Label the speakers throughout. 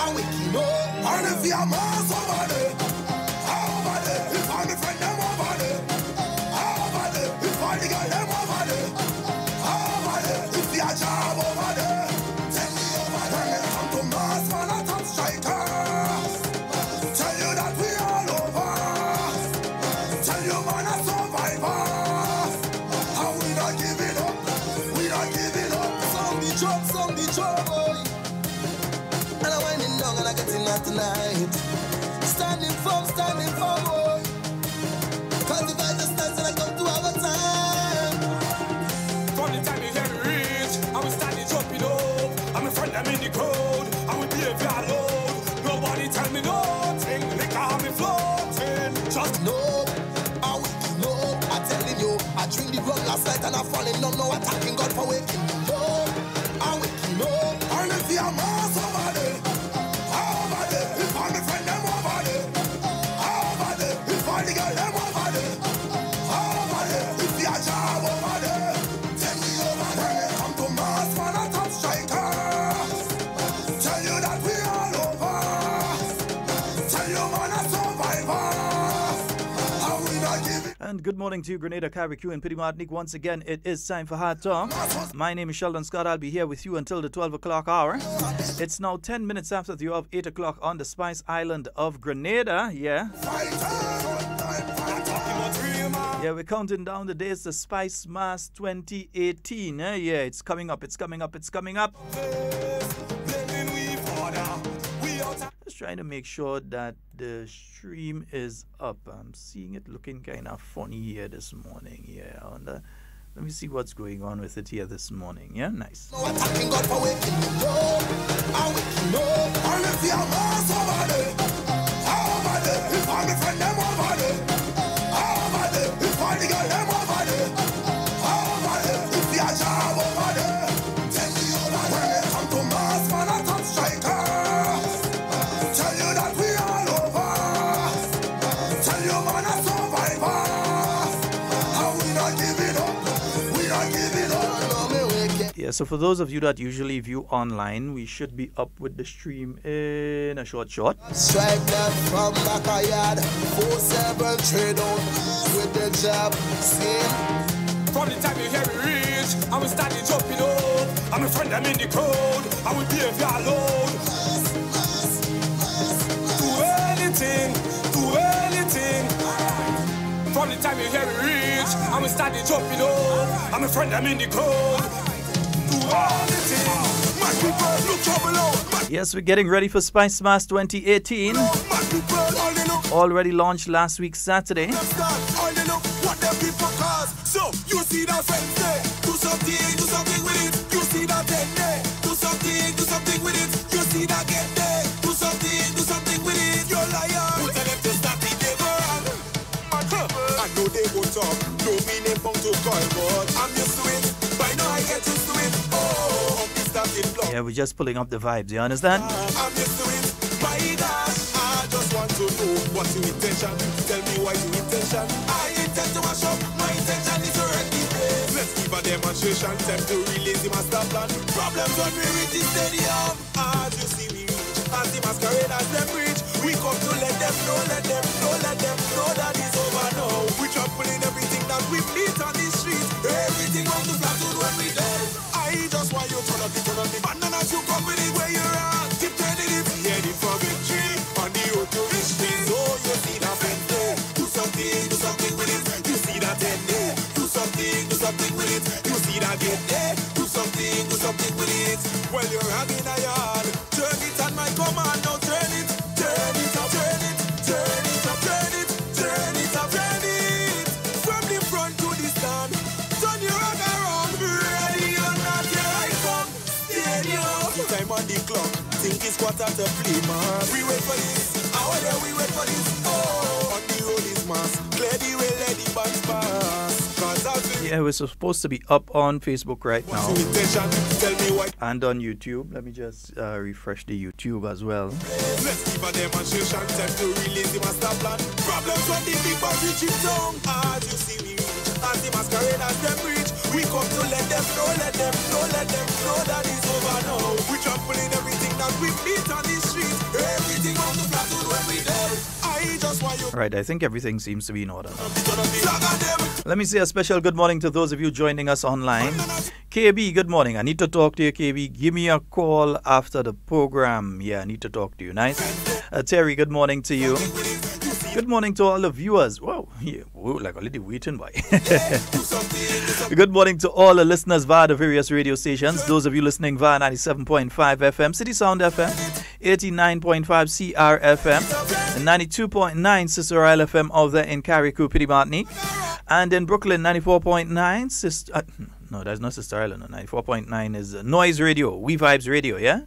Speaker 1: and we can know. And if you're mass over there, if I'm the friend them over there, if I the girl them over there, if you're job over there, take me over there. Come to mass man and top strikers. Tell you that we all over. Tell you man a survivors. And we not giving up. We not giving up. Some the trouble. And I'm winding down and I'm getting out tonight. Standing firm, boy. Cause if I just dance and I come to have a time.
Speaker 2: From the time you hear me reach, I will stand jumping up. I'm a friend, I'm in the crowd. I will be a load. Nobody tell me nothing. Liquor have me floating. Just
Speaker 1: know, I waking up. I'm telling you, I drink the rum last night and I'm falling down. No attacking God for waking me up. I waking up. And if you're mass over there, if I'm the friend them over there, if I the girl them over there, if you're job over there, take me over there. Come to mass man and top strikers. Tell you that we all over. Tell you man a survivors. And we not giving.
Speaker 3: And good morning to you, Grenada, Carriacou, and Pity Martinique. Once again, it is time for Hard Talk. My name is Sheldon Scott. I'll be here with you until the 12 o'clock hour. It's now 10 minutes after the hour of 8 o'clock on the Spice Island of Grenada. Yeah, we're counting down the days to Spice Mass 2018. Yeah, it's coming up. Just trying to make sure that the stream is up. I'm seeing it looking kind of funny here this morning. Yeah, let me see what's going on with it here this morning. Yeah, nice.
Speaker 1: No attacking God for waking me up. I waking up. And if you're mass over there, if I'm the friend them over there, if I the girl them over there, if you're job over there, take me over there. Come to mass man and top strikers. Tell you that we all over. Tell you man a survivors. And we not giving up.
Speaker 3: Yeah, so for those of you that usually view online, we should be up with the stream in a short.
Speaker 1: Strike them from backyard, 4-7 trade on with the job.
Speaker 2: from the time you hear me reach, I will stand jumping up. I'm a friend, I'm in the crowd. I will be a load. Do anything. From the time you hear me reach, I will stand jumping up. I'm a friend, I'm in the crowd.
Speaker 3: Yes, we're getting ready for Spice Mass 2018. Already launched last week, Saturday.
Speaker 1: So you see that friend there, do something with it. You see that head there, do something with it. You see that get there, do something with it. You're liar. Who tell them to stop the devil? I know they go talk, no meaning from to call, but I'm used to it. By now I get used to it.
Speaker 3: Yeah, we're just pulling up the vibes, you understand?
Speaker 1: I'm used to it. My gosh, I just want to know what's your intention. Tell me why your intention. I intend to mash up. My intention is to wreck the place. Let's give a demonstration. Time to release the master plan. Problems when we reach the stadium. As you see me reach, as the masquerade as them reach, we come to let them know that it's over now. We trampling everything that we meet on the street. Everything on the platoon when we dead. I just want you to turn up the bananas, you come with it where you're at. Keep turning it, heading for victory. On the road to victory. So you see that friend there, do something with it. You see that head there, do something with it. You see that gate there, do something with it. Well, you're having a yard, turn it on my command, now turn it up. From the front to the stand, turn your rock around. Ready or not, here I come. Stadium. Time on the clock, think it's 4:45, man. We wait for this, we wait for this. Oh, on the road is mass, clear the way, let the bands pass.
Speaker 3: Yeah, we're supposed to be up on Facebook right now and on YouTube. Let me just refresh the YouTube as well.
Speaker 1: Let's give a demonstration, time to release the master plan. Problems when the big boss reach it down. As you see me reach, as the masquerade as them reach, we come to let them know that it's over now. We trampling everything that we meet on the street. Everything on the platoon when we there. I just want you.
Speaker 3: Right, I think everything seems to be in order. Let me say a special good morning to those of you joining us online. KB, good morning. I need to talk to you, KB. Give me a call after the program. Yeah, I need to talk to you. Nice. Terry, good morning to you. Good morning to all the viewers. Whoa, yeah, whoa, like a little waiting boy. Good morning to all the listeners via the various radio stations. Those of you listening via 97.5 FM, City Sound FM, 89.5 CR FM, and 92.9 Sister Isle FM out there in Carriacou, Petite Martinique, and in Brooklyn 94.9 Sister. No, that's not Sister Island. 94.9 is Noise Radio, We Vibes Radio. Yeah.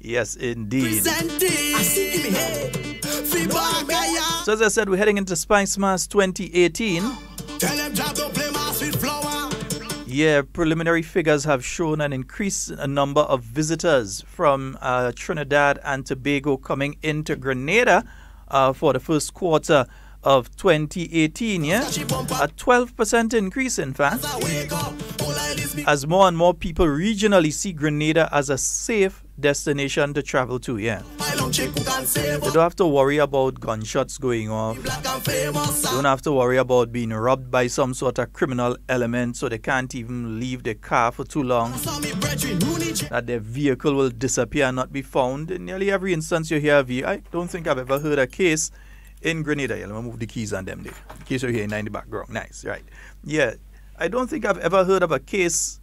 Speaker 3: Yes, indeed. So as I said, we're heading into Spice Mass 2018. Yeah, preliminary figures have shown an increased number of visitors from Trinidad and Tobago coming into Grenada for the first quarter of 2018, yeah? A 12% increase, in fact, as more and more people regionally see Grenada as a safe destination to travel to, yeah. They don't have to worry about gunshots going off. Don't have to worry about being robbed by some sort of criminal element, so they can't even leave their car for too long, that their vehicle will disappear and not be found. In nearly every instance you hear of, I don't think I've ever heard a case in Grenada. Yeah, let me move the keys on them there, in case you're hearing in the background. Nice, right. Yeah, I don't think I've ever heard of a case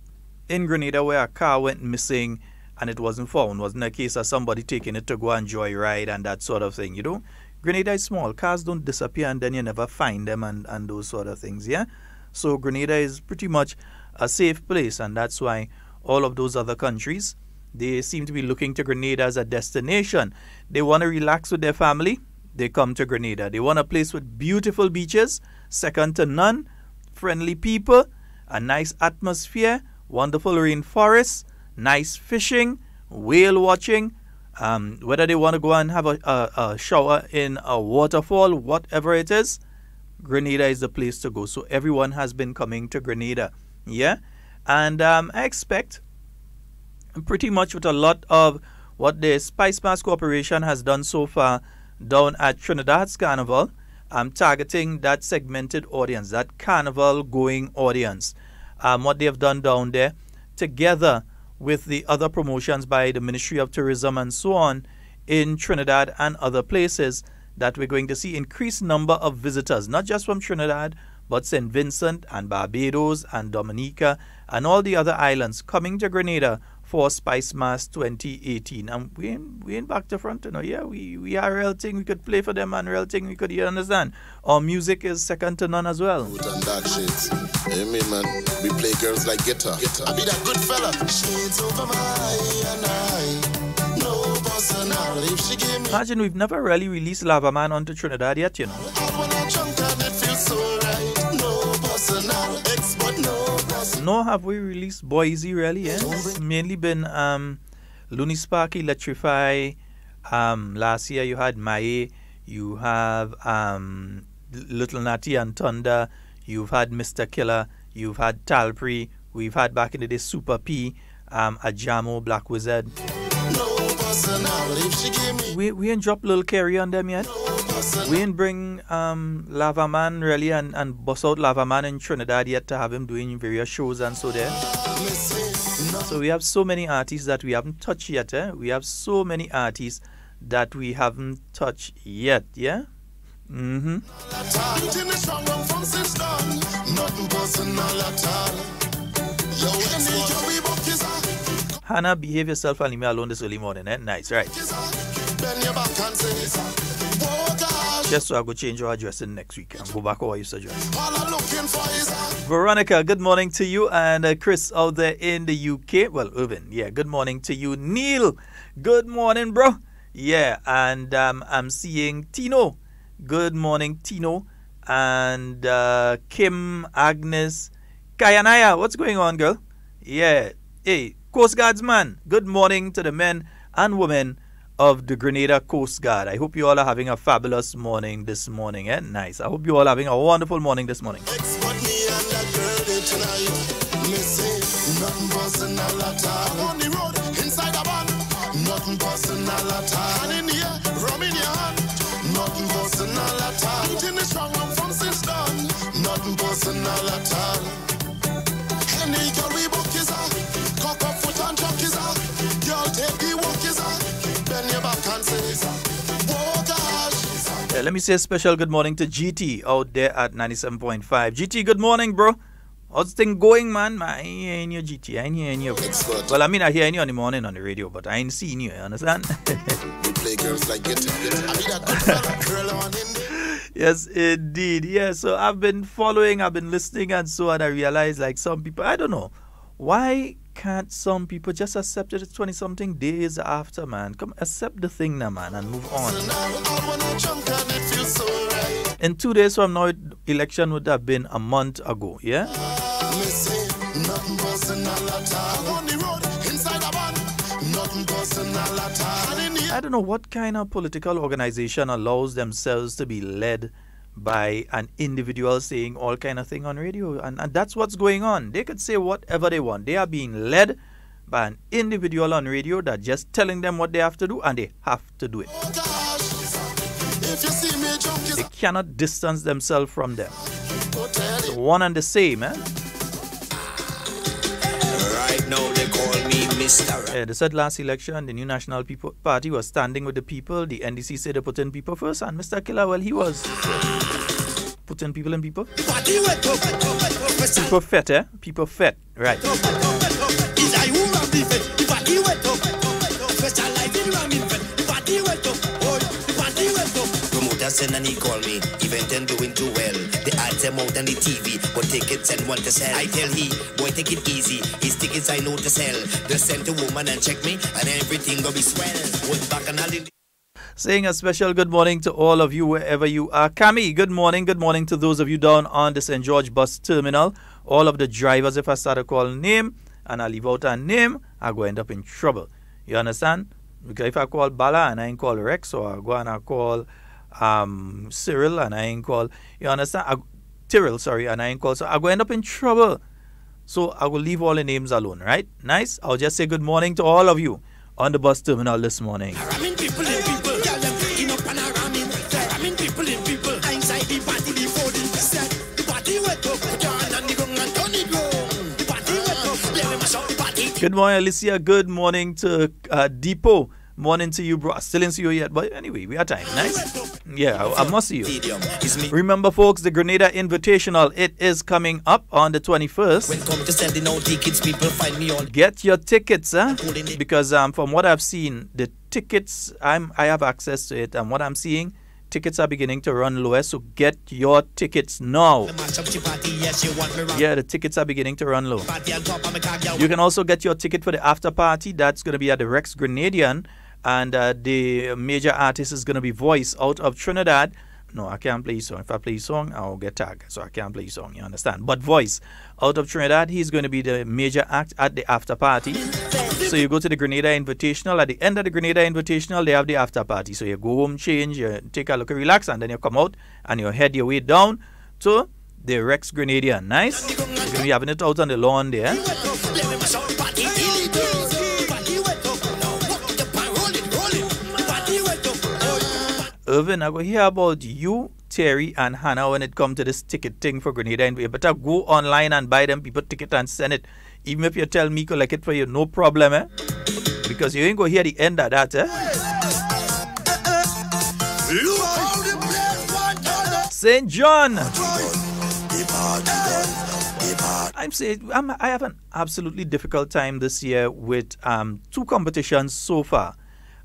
Speaker 3: in Grenada where a car went missing and it wasn't found. Wasn't a case of somebody taking it to go and joyride and that sort of thing, you know. Grenada is small. Cars don't disappear and then you never find them and those sort of things, yeah. So Grenada is pretty much a safe place, and that's why all of those other countries, they seem to be looking to Grenada as a destination. They want to relax with their family, they come to Grenada. They want a place with beautiful beaches, second to none, friendly people, a nice atmosphere, wonderful rainforests, nice fishing, whale watching, whether they want to go and have a shower in a waterfall, whatever it is, Grenada is the place to go. So everyone has been coming to Grenada, yeah? And I expect pretty much with a lot of what the Spice Mass Corporation has done so far down at Trinidad's Carnival, I'm targeting that segmented audience, that carnival-going audience. What they have done down there, together with the other promotions by the Ministry of Tourism and so on in Trinidad and other places, that we're going to see increased number of visitors, not just from Trinidad, but St. Vincent and Barbados and Dominica and all the other islands coming to Grenada for Spice Mass 2018. And we ain't back to front, you know. Yeah, we are real thing. We could play for them and real thing we could, you understand. Our music is second to none as well.
Speaker 4: That shit. Hey, me, man. We play girls like guitar. I be that good fella. Shades over my eye. No personal. If she give me.
Speaker 3: Imagine we've never really released Lava Man onto Trinidad yet, you know.
Speaker 4: When I jump and it feels so right. No personal. Expert, no personal.
Speaker 3: Nor have we released Boise really, eh? It's mainly been Looney Spark, Electrify. Last year you had Mae. You have Little Natty and Thunder. You've had Mr. Killer. You've had Talpri. We've had back in the day Super P, Ajamo, Black Wizard. We ain't drop Lil Kerry on them yet. We ain't bring Lava Man really and bust out Lava Man in Trinidad yet to have him doing various shows and so there. So we have so many artists that we haven't touched yet, eh? We have so many artists that we haven't touched yet, yeah? Mm-hmm. Hannah, behave yourself and leave me alone this early morning, eh? Nice, right. Just so I go change your dressing next week and go back how I used to dress. Veronica, good morning to you. And Chris out there in the UK. Well, Irvin, yeah, good morning to you. Neil, good morning, bro. Yeah, and I'm seeing Tino. Good morning, Tino. And Kim, Agnes, Kayanaya, what's going on, girl? Yeah, hey, Coast Guardsman, good morning to the men and women of the Grenada Coast Guard. I hope you all are having a fabulous morning this morning, eh? Nice. I hope you all are having a wonderful morning this morning.
Speaker 4: at all. And in here, rum in your hand, nothing personal at all. In the strong room from since done, nothing personal at all. Any girl we book is a cock up foot and chuck is a girl take the walk is a bend your back and say oh gosh.
Speaker 3: Let me say a special good morning to GT out there at 97.5. GT, good morning, bro. How's thing going, man? I ain't hearing you, GT. I ain't hearing you. Well, I mean, I hear you on the morning on the radio, but I ain't seen you, you understand?
Speaker 4: We play girls like get I mean that good fella, girl on in there.
Speaker 3: Yes, indeed. Yeah, so I've been following, I've been listening, and so on. I realize, like, some people, I don't know, why can't some people just accept it? It's 20-something days after, man. Come accept the thing now, man, and move on. In 2 days from now, election would have been a month ago, yeah? I don't know what kind of political organization allows themselves to be led by an individual saying all kind of thing on radio, and that's what's going on. They could say whatever they want. They are being led by an individual on radio that just telling them what they have to do, and they have to do it. They cannot distance themselves from them. It's one and the same, eh?
Speaker 5: Right now they call me Mr.
Speaker 3: They said last election the New National Party was standing with the people. The NDC said they put in people first, and Mr. Killer, well, he was putting people in people. People fed, eh? People fed, right.
Speaker 5: And he call me, event and doing too well. The ads them out on the TV, but tickets and want to sell. I tell he, boy, take it easy. His tickets I know to sell. Just send a woman and check me, and everything gonna be swell. Went back and all in.
Speaker 3: Saying a special good morning to all of you wherever you are. Cami, good morning. Good morning to those of you down on the St. George bus terminal. All of the drivers, if I start to call name and I leave out a name, I go end up in trouble. You understand? Because if I call Bala and I ain't call Rex, or I go and I call Cyril and I ain't call, you understand? Tyrell, sorry, and I ain't call, so I go end up in trouble. So I will leave all the names alone, right? Nice. I'll just say good morning to all of you on the bus terminal this morning. Good morning, Alicia. Good morning to Depot. Morning to you, bro. I still didn't see you yet, but anyway, we have time. Nice. Yeah, I must see you. Remember, folks, the Grenada Invitational, it is coming up on the 21st.
Speaker 5: When come to sending out tickets, people find me on.
Speaker 3: Get your tickets, because from what I've seen, the tickets, I have access to it, and what I'm seeing, tickets are beginning to run lower, so get your tickets now. Yeah, the tickets are beginning to run low. You can also get your ticket for the after party. That's going to be at the Rex Grenadian. And the major artist is going to be Voice out of Trinidad. No, I can't play song. If I play song, I'll get tagged. So I can't play song, you understand? But Voice out of Trinidad, he's going to be the major act at the after party. So you go to the Grenada Invitational. At the end of the Grenada Invitational, they have the after party. So you go home, change, you take a look, relax, and then you come out and you head your way down to the Rex Grenadian. Nice? You're going to be having it out on the lawn there. Irvin, I go hear about you, Terry, and Hannah when it comes to this ticket thing for Grenada. And you better go online and buy them people ticket and send it. Even if you tell me collect it for you, no problem, eh? Because you ain't go hear the end of that, eh? St. John. I have an absolutely difficult time this year with two competitions so far.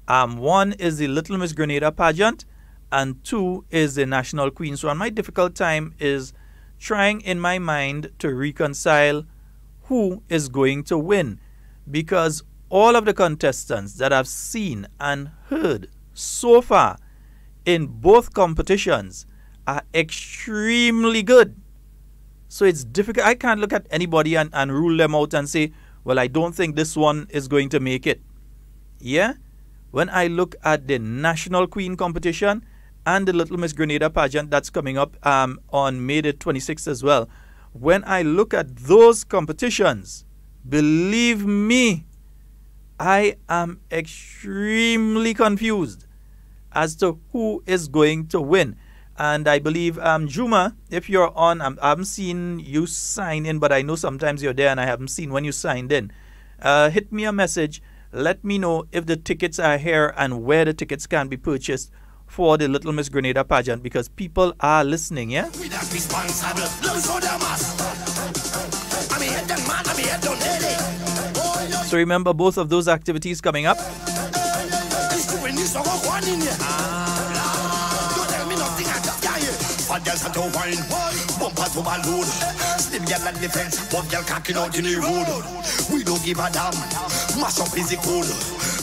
Speaker 3: One is the Little Miss Grenada pageant, and two is the National Queen. So my difficult time is trying in my mind to reconcile who is going to win, because all of the contestants that I've seen and heard so far in both competitions are extremely good. So it's difficult. I can't look at anybody and rule them out and say, well, I don't think this one is going to make it. Yeah? When I look at the National Queen competition and the Little Miss Grenada pageant that's coming up on May the 26th as well, when I look at those competitions, believe me, I am extremely confused as to who is going to win. And I believe, Juma, if you're on, I haven't seen you sign in, but I know sometimes you're there and I haven't seen when you signed in. Hit me a message. Let me know if the tickets are here and where the tickets can be purchased for the Little Miss Grenada pageant, because people are listening, yeah? So remember both of those activities coming up.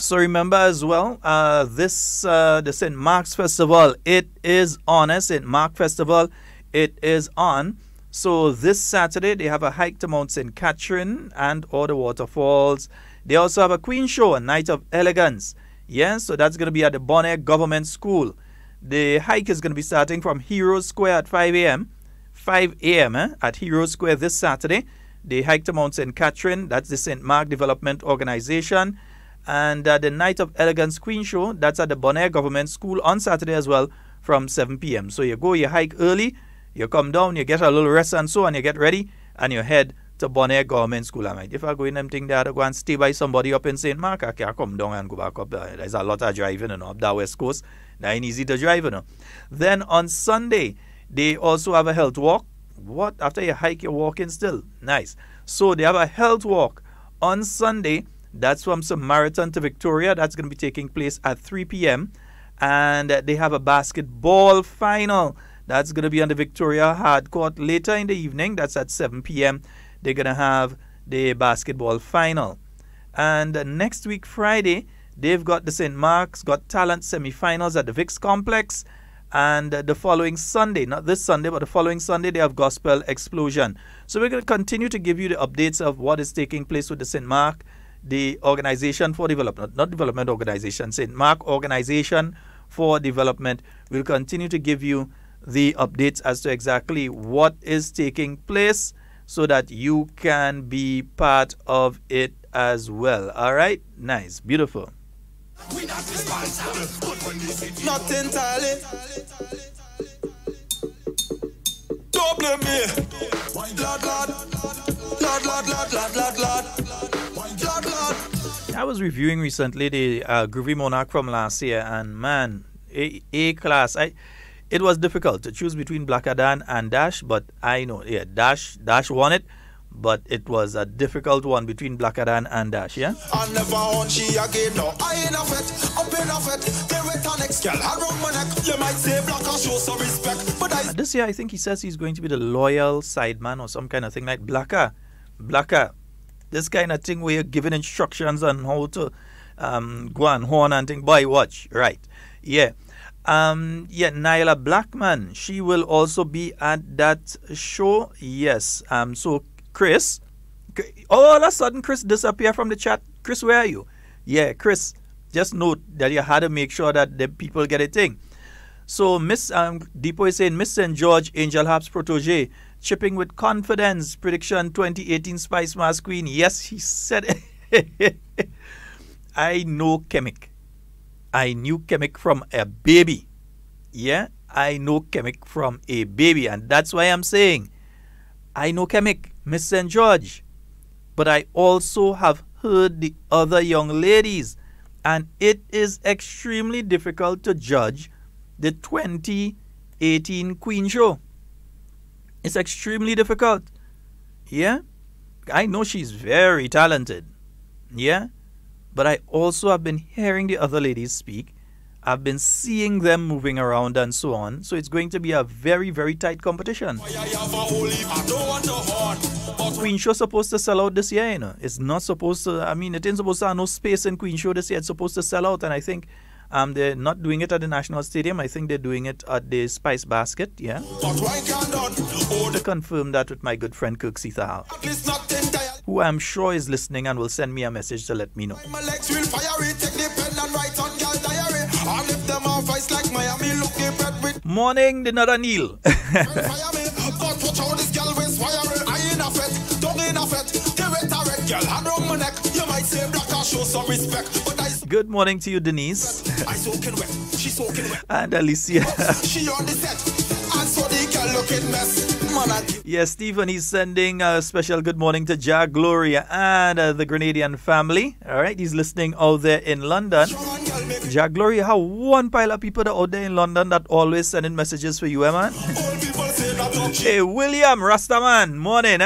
Speaker 3: So remember as well, the St. Mark's Festival, it is on. St. Mark Festival, it is on. So this Saturday, they have a hike to Mount St. Catherine and all the waterfalls. They also have a Queen Show, a Night of Elegance. Yeah, so that's going to be at the Bonaire Government School. The hike is going to be starting from Heroes Square at 5 a.m. 5 a.m. At Heroes Square this Saturday. They hike to Mount St. Catherine. That's the St. Mark Development Organization. And the Night of Elegance Queen Show, that's at the Bonaire Government School on Saturday as well from 7 p.m. So you go, you hike early, you come down, you get a little rest and so on, you get ready, and you head to Bonaire Government School. I might, if I go in them thing there to go and stay by somebody up in St. Mark, I can't come down and go back up there. There's a lot of driving, up that West Coast. That ain't easy to drive, Then on Sunday, they also have a health walk. What? After you hike, you're walking still. Nice. So they have a health walk on Sunday. That's from Samaritan to Victoria. That's going to be taking place at 3 p.m. And they have a basketball final. That's going to be on the Victoria Hard Court later in the evening. That's at 7 p.m. They're going to have the basketball final. And next week, Friday, they've got the St. Mark's Got Talent semifinals at the Vicks Complex. And the following Sunday, not this Sunday, but the following Sunday, they have Gospel Explosion. So we're going to continue to give you the updates of what is taking place with the St. Mark, the Organization for Development, not Development Organization, St. Mark Organization for Development. We'll continue to give you the updates as to exactly what is taking place so that you can be part of it as well. All right? Nice. Beautiful.
Speaker 2: We not responsible, not entirely. Don't blame me. Lord.
Speaker 3: I was reviewing recently the Groovy Monarch from last year, and man, A class. It was difficult to choose between Black Adan and Dash, but I know, yeah, Dash won it. But it was a difficult one between Black Adan and Dash, yeah?
Speaker 2: I never want she again, no. I ain't off it, up in off it. They wait on next girl, around my neck. You might say Black or show some respect, but
Speaker 3: this year, I think he says he's going to be the loyal sideman or some kind of thing like Blacker. This kind of thing where you're giving instructions on how to go and horn and thing. Boy, watch. Right. Yeah. Nyla Blackman, she will also be at that show. Yes. So Chris, all of a sudden Chris disappeared from the chat. Chris, where are you? Yeah, Chris, just note that you had to make sure that the people get a thing. So Miss Deepo is saying Miss St. George, Angel Harp's protege, chipping with confidence. Prediction 2018 Spice Mass Queen. Yes, he said it. I know Chemic. I knew Chemic from a baby. Yeah, I know Chemic from a baby. And that's why I'm saying I know Chemic, Miss St. George. But I also have heard the other young ladies. And it is extremely difficult to judge the 2018 Queen Show. It's extremely difficult. Yeah? I know she's very talented. Yeah? But I also have been hearing the other ladies speak. I've been seeing them moving around and so on. So it's going to be a very, very tight competition. Queen Show supposed to sell out this year, you know. It's not supposed to, I mean, it ain't supposed to have no space in Queen Show this year. It's supposed to sell out. And I think they're not doing it at the National Stadium. I think they're doing it at the Spice Basket, yeah. To confirm that with my good friend Kirk Sithahal, who I'm sure is listening and will send me a message to let me know. Morning, the Nada Neil.
Speaker 2: show some respect. But
Speaker 3: Good morning to you, Denise.
Speaker 2: I soaking wet, she soaking wet.
Speaker 3: And Alicia.
Speaker 2: She on the set, and so the girl looking mess. Man,
Speaker 3: Yes, Stephen, he's sending a special good morning to Ja Gloria and the Grenadian family. All right, he's listening out there in London. Ja Gloria, how one pile of people that out there in London that always sending messages for you, man. Hey, William Rastaman, morning,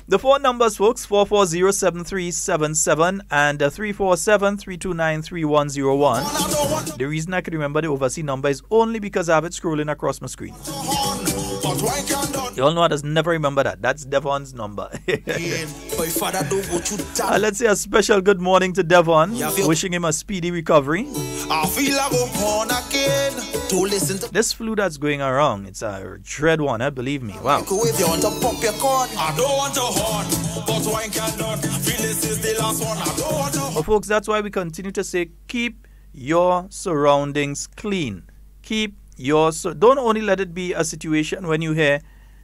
Speaker 3: The phone numbers, folks, 440-7377 and 347-329-3101. The reason I can remember the overseas number is only because I have it scrolling across my screen. You all know I just never remember that. That's Devon's number. Let's say a special good morning to Devon. Wishing him a speedy recovery. This flu that's going around, it's a dread one, believe me. Wow. Well, folks, that's why we continue to say keep your surroundings clean. Keep don't only let it be a situation when you hear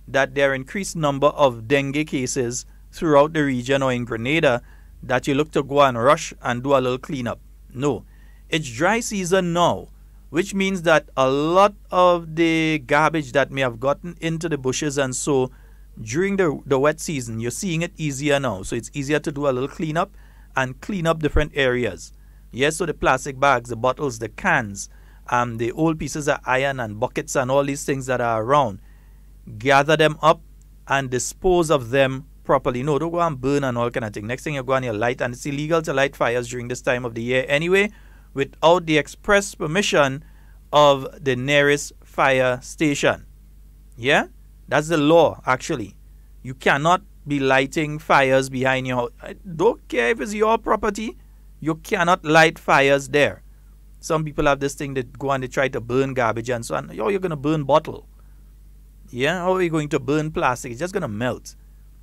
Speaker 3: that there are increased number of dengue cases throughout the region or in Grenada that you look to go and rush and do a little cleanup. No, it's dry season now, which means that a lot of the garbage that may have gotten into the bushes and so during the wet season, you're seeing it easier now. So it's easier to do a little cleanup and clean up different areas. Yes, so the plastic bags, the bottles, the cans, the old pieces of iron and buckets and all these things that are around, gather them up and dispose of them properly. No, don't go and burn and all kind of thing. Next thing you go and you light, and it's illegal to light fires during this time of the year anyway, without the express permission of the nearest fire station. Yeah, that's the law actually. You cannot be lighting fires behind your house. I don't care if it's your property, you cannot light fires there. Some people have this thing that go and they try to burn garbage and so on. Yo, you're going to burn bottle. Yeah, how are you going to burn plastic? It's just going to melt.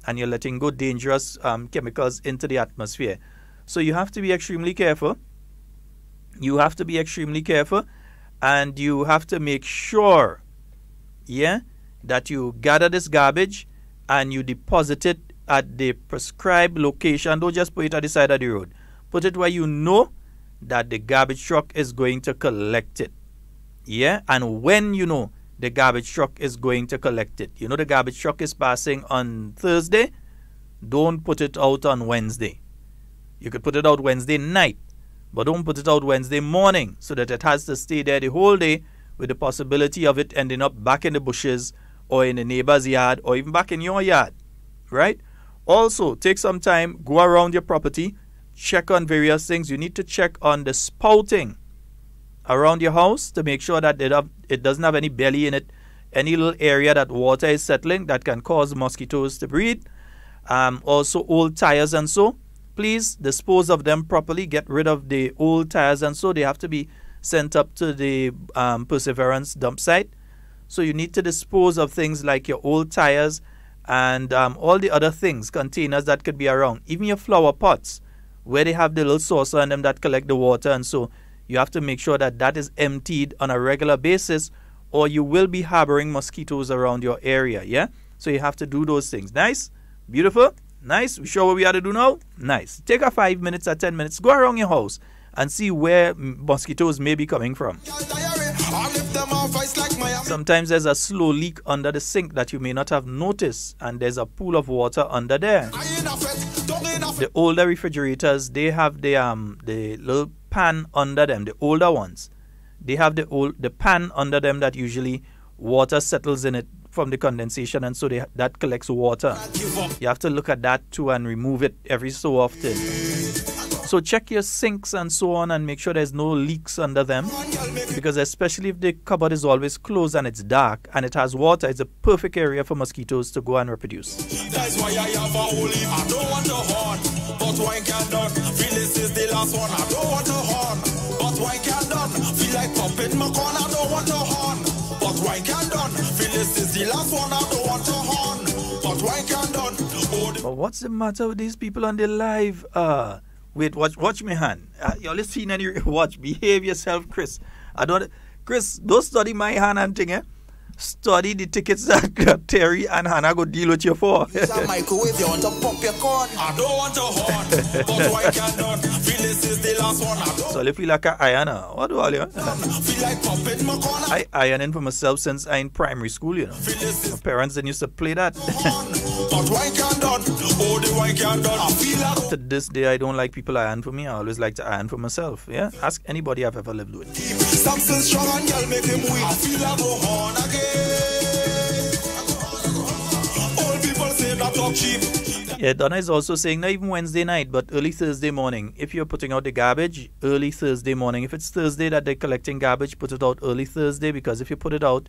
Speaker 3: And you're letting go dangerous chemicals into the atmosphere. So you have to be extremely careful. You have to be extremely careful. And you have to make sure, yeah, that you gather this garbage and you deposit it at the prescribed location. Don't just put it at the side of the road. Put it where you know that the garbage truck is going to collect it. Yeah, and when you know the garbage truck is going to collect it, you know the garbage truck is passing on Thursday, don't put it out on Wednesday. You could put it out Wednesday night, but don't put it out Wednesday morning so that it has to stay there the whole day with the possibility of it ending up back in the bushes or in the neighbor's yard or even back in your yard, right? Also, take some time, go around your property, check on various things. You need to check on the spouting around your house to make sure that it doesn't have any belly in it, any little area that water is settling that can cause mosquitoes to breed. Also old tires and so. Please dispose of them properly. Get rid of the old tires and so. They have to be sent up to the Perseverance dump site. So you need to dispose of things like your old tires and all the other things, containers that could be around. Even your flower pots, where they have the little saucer in them that collect the water and so. You have to make sure that that is emptied on a regular basis or you will be harboring mosquitoes around your area, yeah? So you have to do those things. Nice? Beautiful? Nice? We sure what we have to do now? Nice. Take a 5 minutes or 10 minutes. Go around your house and see where mosquitoes may be coming from. Sometimes there's a slow leak under the sink that you may not have noticed and there's a pool of water under there. The older refrigerators, they have the little pan under them, the older ones. They have the pan under them that usually water settles in it from the condensation and so that collects water. You have to look at that too and remove it every so often. So check your sinks and so on and make sure there's no leaks under them, because especially if the cupboard is always closed and it's dark and it has water, it's a perfect area for mosquitoes to go and reproduce.
Speaker 2: That's why I have a holy. I don't want a horn, but wine can done. Feel this is the last one. I don't want a horn, but wine can done. Feel like popping my corn. I don't want a horn, but wine can done. Feel this is the last one. I don't want a horn, but wine can done.
Speaker 3: But what's the matter with these people on the live? Wait, watch me hand. You're listening and you watch. Behave yourself, Chris. Chris, don't study my hand and thing, eh? Study the tickets that Terry and Hannah go deal with you for.
Speaker 6: Use a microwave, you want to pop your corn.
Speaker 2: I don't want to horn, but why cannot? Feel this is the last one. I don't
Speaker 3: So you feel like an ironer. What do all you?
Speaker 2: feel like popping my corner.
Speaker 3: I ironing for myself since I in primary school, you know.
Speaker 2: Feel this
Speaker 3: My
Speaker 2: is
Speaker 3: parents didn't used to play that.
Speaker 2: horn, but why cannot? Oh, the why cannot? I feel like
Speaker 3: To this day, I don't like people iron for me. I always like to iron for myself. Yeah, ask anybody I've ever lived with.
Speaker 2: Samson strong and girl make him weak. I feel like go horn again. Old people say that talk cheap.
Speaker 3: Yeah, Donna is also saying not even Wednesday night, but early Thursday morning. If you're putting out the garbage, early Thursday morning. If it's Thursday that they're collecting garbage, put it out early Thursday, because if you put it out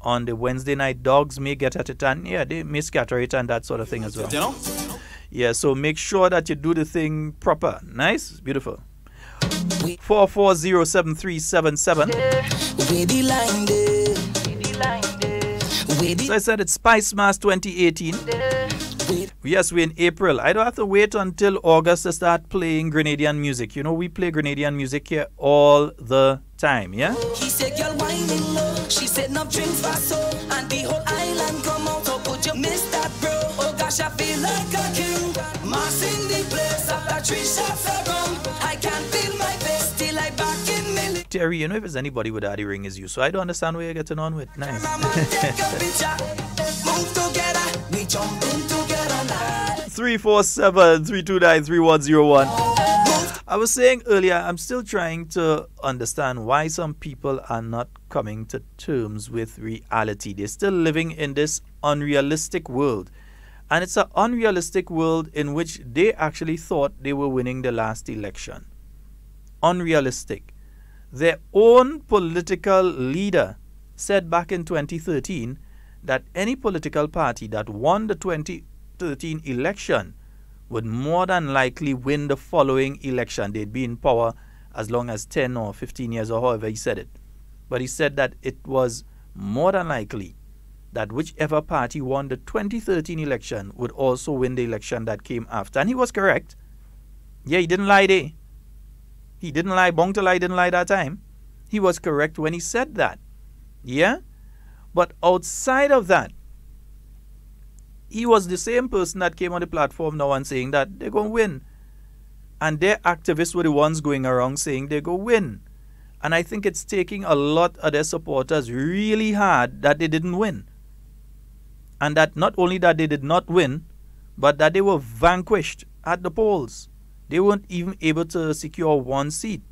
Speaker 3: on the Wednesday night, dogs may get at it and yeah, they may scatter it and that sort of thing as well.
Speaker 2: You know?
Speaker 3: Yeah, so make sure that you do the thing proper. Nice, beautiful. 44073777. So I said it's Spice Mass 2018. Yes, we're in April. I don't have to wait until August to start playing Grenadian music. You know, we play Grenadian music here all the time, yeah?
Speaker 7: He said, girl, whining low. She said, no drinks for so. And the whole island come out. So could you miss that, bro? Oh gosh, I feel like a king. Mass in the place after 3 shots of rum. I can't feel my face till I back in milli.
Speaker 3: Terry, you know if there's anybody with Daddy Ring is you. So I don't understand where you're getting on with. Nice.
Speaker 7: Mama, take a picture. Move together. We jump in together now.
Speaker 3: 347-329-3101. I was saying earlier, I'm still trying to understand why some people are not coming to terms with reality. They're still living in this unrealistic world. And it's an unrealistic world in which they actually thought they were winning the last election. Unrealistic. Their own political leader said back in 2013 that any political party that won the 2013 election would more than likely win the following election. They'd be in power as long as 10 or 15 years or however he said it. But he said that it was more than likely that whichever party won the 2013 election would also win the election that came after. And he was correct. Yeah, he didn't lie there. He didn't lie. Bong to lie, didn't lie that time. He was correct when he said that. Yeah? But outside of that, he was the same person that came on the platform now and saying that they're going to win. And their activists were the ones going around saying they're going to win. And I think it's taking a lot of their supporters really hard that they didn't win. And that not only that they did not win, but that they were vanquished at the polls. They weren't even able to secure one seat.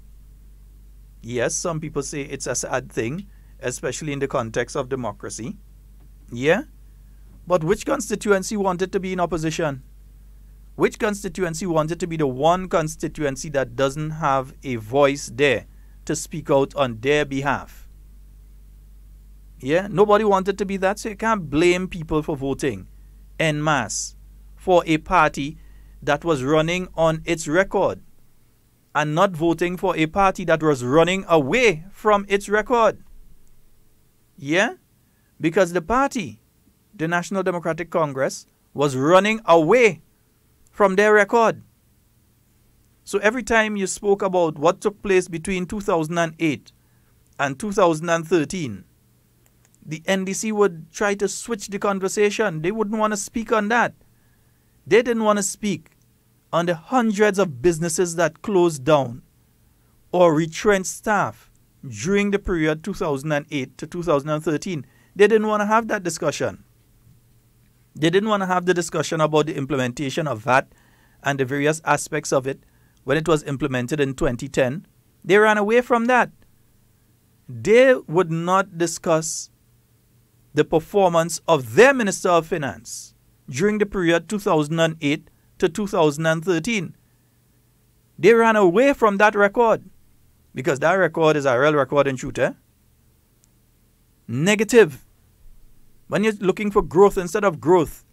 Speaker 3: Yes, some people say it's a sad thing, especially in the context of democracy. Yeah? But which constituency wanted to be in opposition? Which constituency wanted to be the one constituency that doesn't have a voice there to speak out on their behalf? Yeah? Nobody wanted to be that, so you can't blame people for voting en masse for a party that was running on its record and not voting for a party that was running away from its record. Yeah? Because the party, the National Democratic Congress, was running away from their record. So every time you spoke about what took place between 2008 and 2013, the NDC would try to switch the conversation. They wouldn't want to speak on that. They didn't want to speak on the hundreds of businesses that closed down or retrenched staff during the period 2008 to 2013. They didn't want to have that discussion. They didn't want to have the discussion about the implementation of VAT and the various aspects of it when it was implemented in 2010. They ran away from that. They would not discuss the performance of their Minister of Finance during the period 2008 to 2013. They ran away from that record because that record is a real record in truth. Negative. When you're looking for growth instead of growth,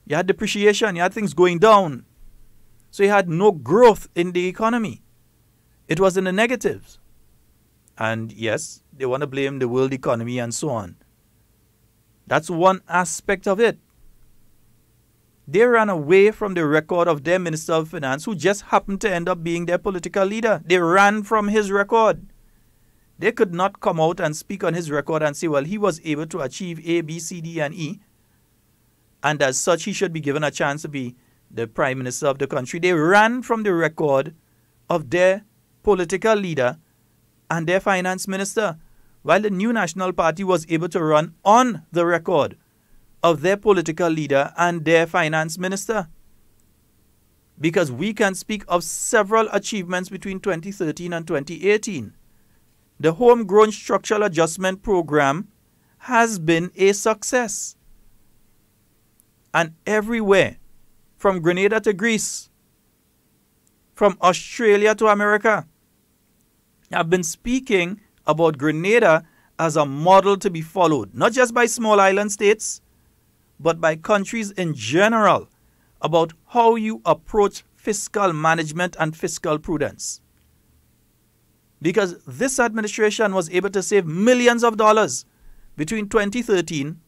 Speaker 3: you had depreciation, you had things going down. So you had no growth in the economy. It was in the negatives. And yes, they want to blame the world economy and so on. That's one aspect of it. They ran away from the record of their Minister of Finance, who just happened to end up being their political leader. They ran from his record. They could not come out and speak on his record and say, well, he was able to achieve A, B, C, D, and E, and as such, he should be given a chance to be the Prime Minister of the country. They ran from the record of their political leader and their finance minister, while the New National Party was able to run on the record of their political leader and their finance minister. Because we can speak of several achievements between 2013 and 2018. The Homegrown Structural Adjustment Program has been a success. And everywhere, from Grenada to Greece, from Australia to America, I've been speaking about Grenada as a model to be followed, not just by small island states, but by countries in general, about how you approach fiscal management and fiscal prudence. Because this administration was able to save millions of dollars between 2013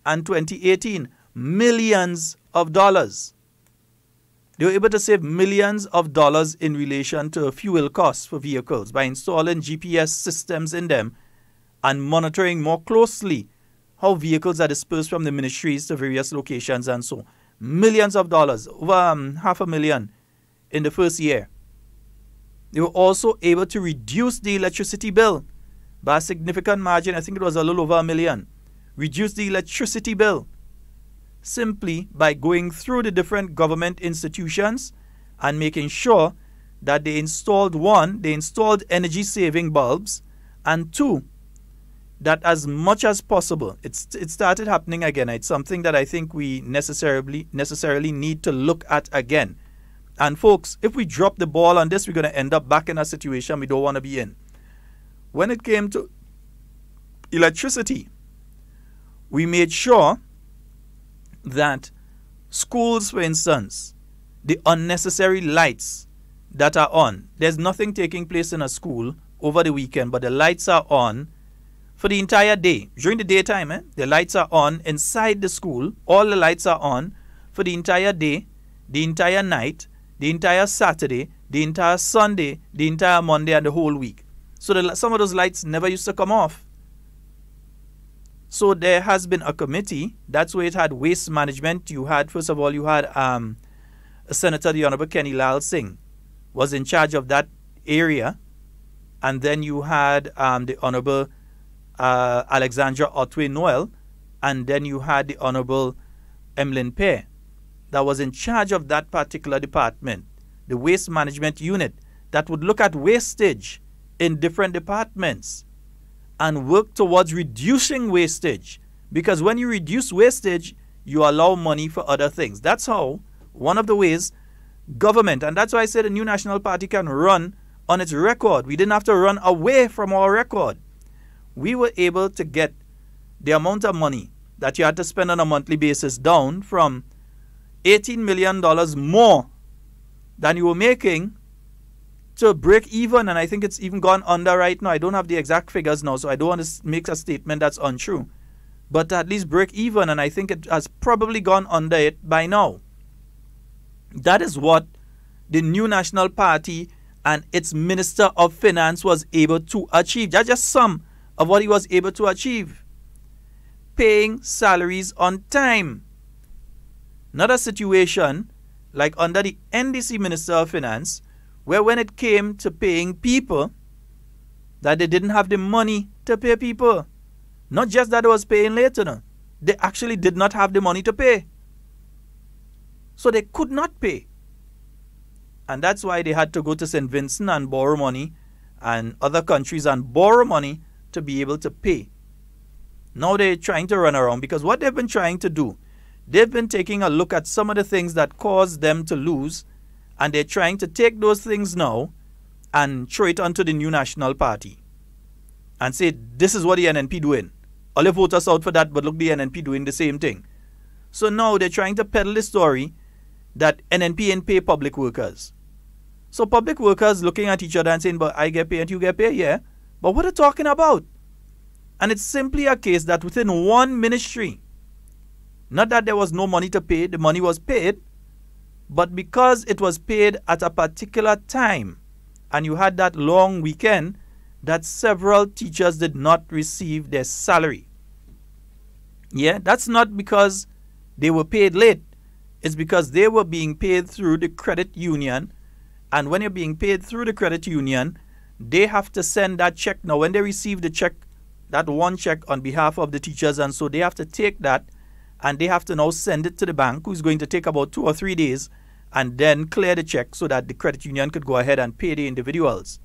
Speaker 3: and 2018. Millions of dollars. They were able to save millions of dollars in relation to fuel costs for vehicles by installing GPS systems in them and monitoring more closely how vehicles are dispersed from the ministries to various locations and so on. Millions of dollars, over $500,000 in the first year. They were also able to reduce the electricity bill by a significant margin. I think it was a little over $1 million. Reduce the electricity bill simply by going through the different government institutions and making sure that they installed energy saving bulbs, and two, that as much as possible, it started happening again. It's something that I think we necessarily need to look at again. And folks, if we drop the ball on this, we're going to end up back in a situation we don't want to be in. When it came to electricity, we made sure that schools, for instance, the unnecessary lights that are on, there's nothing taking place in a school over the weekend, but the lights are on for the entire day. During the daytime, the lights are on inside the school. All the lights are on for the entire day, the entire night, the entire Saturday, the entire Sunday, the entire Monday, and the whole week. So some of those lights never used to come off. So there has been a committee. That's where it had waste management. First of all, you had Senator the Honorable Kenny Lal Singh was in charge of that area. And then you had the Honorable Alexandra Otway Noel. And then you had the Honorable Emlyn Pear that was in charge of that particular department, the waste management unit, that would look at wastage in different departments and work towards reducing wastage. Because when you reduce wastage, you allow money for other things. That's how, one of the ways, government, and that's why I said the New National Party can run on its record. We didn't have to run away from our record. We were able to get the amount of money that you had to spend on a monthly basis down from $18 million more than you were making to break even, and I think it's even gone under right now. I don't have the exact figures now, so I don't want to make a statement that's untrue. But at least break even, and I think it has probably gone under it by now. That is what the New National Party and its Minister of Finance was able to achieve. That's just some of what he was able to achieve. Paying salaries on time. Not a situation like under the NDC Minister of Finance, where when it came to paying people, that they didn't have the money to pay people. Not just that they was paying later, no. They actually did not have the money to pay. So they could not pay. And that's why they had to go to St. Vincent and borrow money and other countries and borrow money to be able to pay. Now they're trying to run around, because what they've been trying to do, they've been taking a look at some of the things that caused them to lose, and they're trying to take those things now and throw it onto the New National Party and say, this is what the NNP doing. All they vote us out for that, but look, the NNP doing the same thing. So now they're trying to peddle the story that NNP ain't pay public workers. So public workers looking at each other and saying, but I get paid and you get paid, yeah. But what are they talking about? And it's simply a case that within one ministry, not that there was no money to pay, the money was paid, but because it was paid at a particular time and you had that long weekend, that several teachers did not receive their salary. Yeah, that's not because they were paid late. It's because they were being paid through the credit union. And when you're being paid through the credit union, they have to send that check. Now, when they receive the check, that one check on behalf of the teachers, and so they have to take that and they have to now send it to the bank, who's going to take about 2 or 3 days, and then clear the check so that the credit union could go ahead and pay the individuals.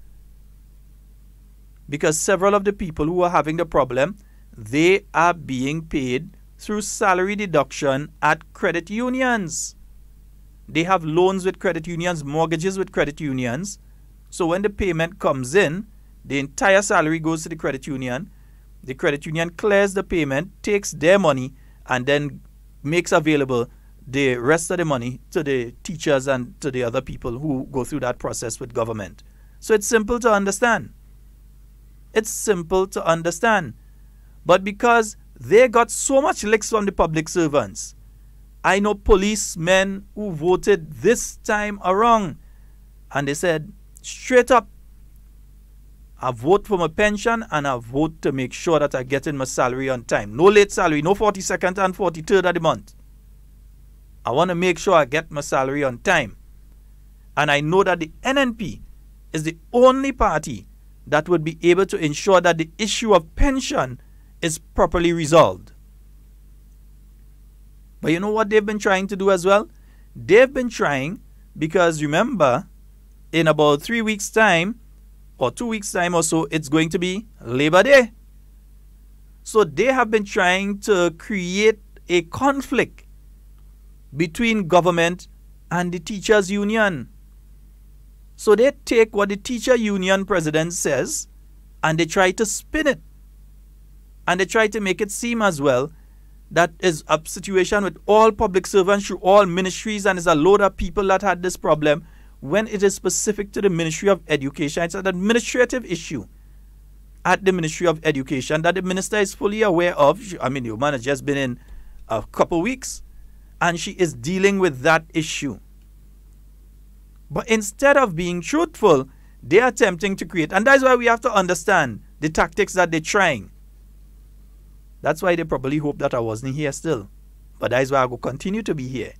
Speaker 3: Because several of the people who are having the problem, they are being paid through salary deduction at credit unions. They have loans with credit unions, mortgages with credit unions. So when the payment comes in, the entire salary goes to the credit union. The credit union clears the payment, takes their money, and then makes available the rest of the money to the teachers and to the other people who go through that process with government. So it's simple to understand. It's simple to understand. But because they got so much licks from the public servants, I know policemen who voted this time around, and they said, straight up, I vote for my pension and I vote to make sure that I get in my salary on time. No late salary, no 42nd and 43rd of the month. I want to make sure I get my salary on time. And I know that the NNP is the only party that would be able to ensure that the issue of pension is properly resolved. But you know what they've been trying to do as well? They've been trying, because remember, in about 3 weeks' time, or 2 weeks' time or so, it's going to be Labor Day. So they have been trying to create a conflict between government and the teachers' union. So they take what the teacher union president says and they try to spin it. And they try to make it seem as well that is a situation with all public servants through all ministries, and there's a load of people that had this problem, when it is specific to the Ministry of Education. It's an administrative issue at the Ministry of Education that the minister is fully aware of. I mean, the woman has just been in a couple weeks, and she is dealing with that issue. But instead of being truthful, they are attempting to create, and that's why we have to understand the tactics that they're trying. That's why they probably hope that I wasn't here still. But that's why I will continue to be here.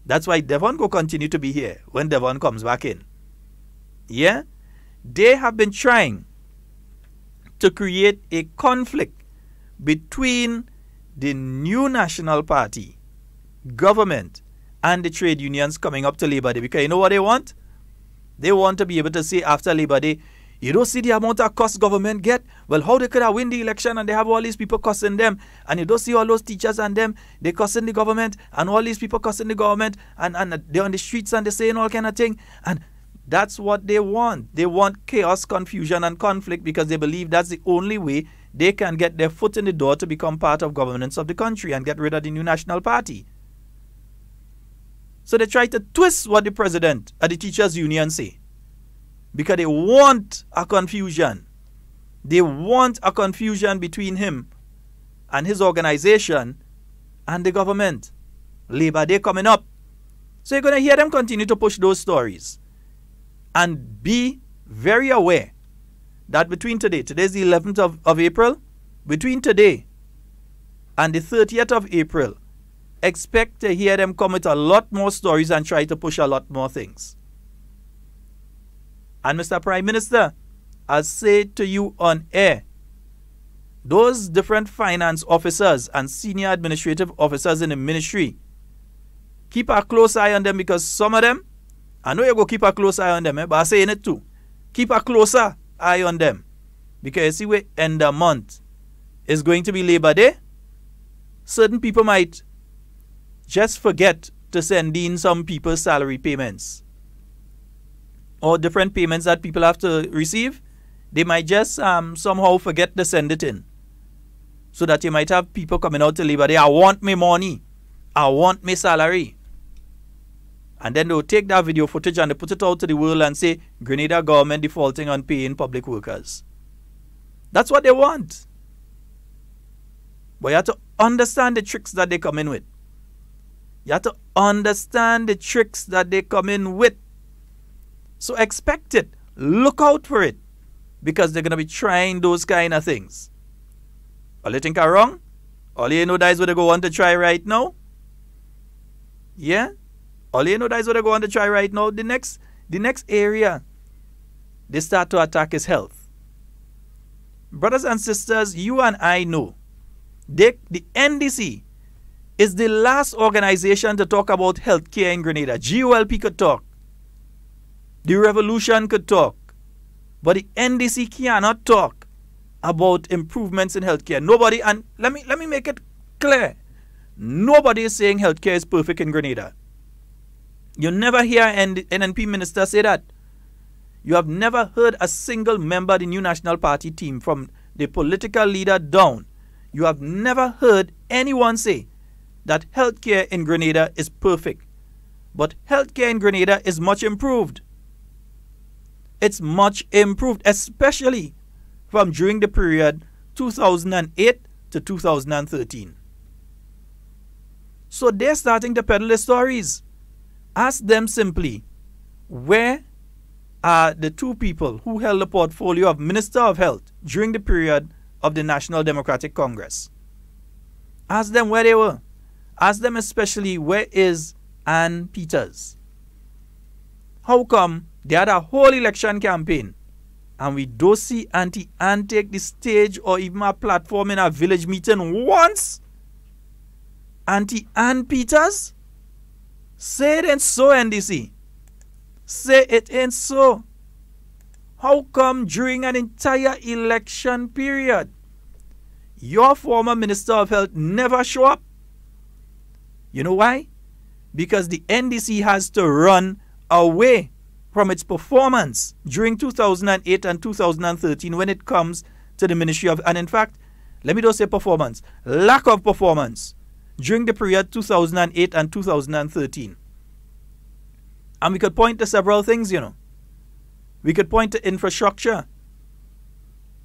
Speaker 3: That's why Devon will continue to be here when Devon comes back in. Yeah? They have been trying to create a conflict between the new National Party, government, and the trade unions coming up to Labor Day. Because you know what they want? They want to be able to say after Labor Day, you don't see the amount of cost government get? Well, how they could have win the election and they have all these people cussing them? And you don't see all those teachers and them, they cussing the government, and all these people cussing the government, and they're on the streets and they're saying all kind of thing. And that's what they want. They want chaos, confusion, and conflict, because they believe that's the only way they can get their foot in the door to become part of governance of the country and get rid of the new National Party. So they try to twist what the president of the teachers union say, because they want a confusion. They want a confusion between him and his organization and the government. Labor Day coming up. So you're going to hear them continue to push those stories. And be very aware that between today's the 11th of April, between today and the 30th of April, expect to hear them come with a lot more stories and try to push a lot more things. And Mr. Prime Minister, I say to you on air, those different finance officers and senior administrative officers in the ministry, keep a close eye on them, because some of them, I know you go keep a close eye on them, but I'm saying it too. Keep a closer eye on them. Because you see, we end the month is going to be Labor Day. Certain people might just forget to send in some people's salary payments, or different payments that people have to receive. They might just somehow forget to send it in. So that you might have people coming out to Labor Day, I want my money, I want my salary. And then they'll take that video footage and they put it out to the world and say, Grenada government defaulting on paying public workers. That's what they want. But you have to understand the tricks that they come in with. You have to understand the tricks that they come in with. So expect it. Look out for it. because they're going to be trying those kind of things. All you think are wrong? All you know that is what they go on to try right now? Yeah? All you know that is what they go on to try right now. The next area they start to attack is health. Brothers and sisters, you and I know the NDC is the last organization to talk about healthcare in Grenada. GOLP could talk. The Revolution could talk. But the NDC cannot talk about improvements in healthcare. Nobody, and let me make it clear. Nobody is saying healthcare is perfect in Grenada. You never hear an NNP minister say that. You have never heard a single member of the New National Party team, from the political leader down. You have never heard anyone say that healthcare in Grenada is perfect. But healthcare in Grenada is much improved. It's much improved, especially from during the period 2008 to 2013. So they're starting to peddle the stories. Ask them simply, where are the two people who held the portfolio of Minister of Health during the period of the National Democratic Congress? Ask them where they were. Ask them especially, where is Ann Peters? How come they had a whole election campaign and we don't see Auntie Ann take the stage or even a platform in a village meeting once? Auntie Ann Peters? Say it ain't so, NDC. Say it ain't so. How come during an entire election period, your former Minister of Health never show up? You know why? Because the NDC has to run away from its performance during 2008 and 2013 when it comes to the Ministry of... And in fact, let me just say performance. Lack of performance during the period 2008 and 2013. And we could point to several things, you know. We could point to infrastructure.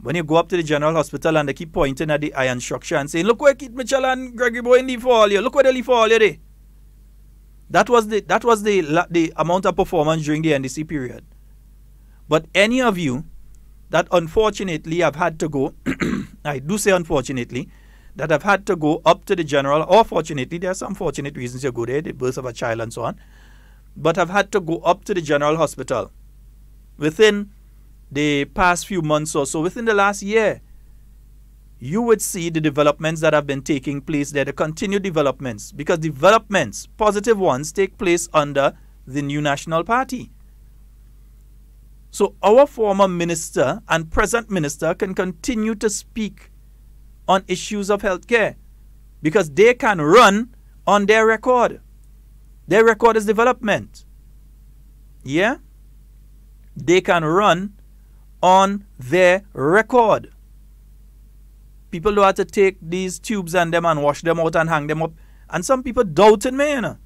Speaker 3: When you go up to the General Hospital and they keep pointing at the iron structure and saying, look where Keith Mitchell and Gregory Bowen leave for all you. Look where they leave for all you there. That was the amount of performance during the NDC period. But any of you that unfortunately have had to go, I do say unfortunately, that have had to go up to the General, or fortunately, there are some fortunate reasons you go there, the birth of a child and so on, but have had to go up to the General Hospital within the past few months or so, within the last year, you would see the developments that have been taking place there, the continued developments, because developments, positive ones, take place under the New National Party. So our former minister and present minister can continue to speak on issues of healthcare because they can run on their record. Their record is development. Yeah? They can run on their record. People don't have to take these tubes and them and wash them out and hang them up. And some people doubted me, you know.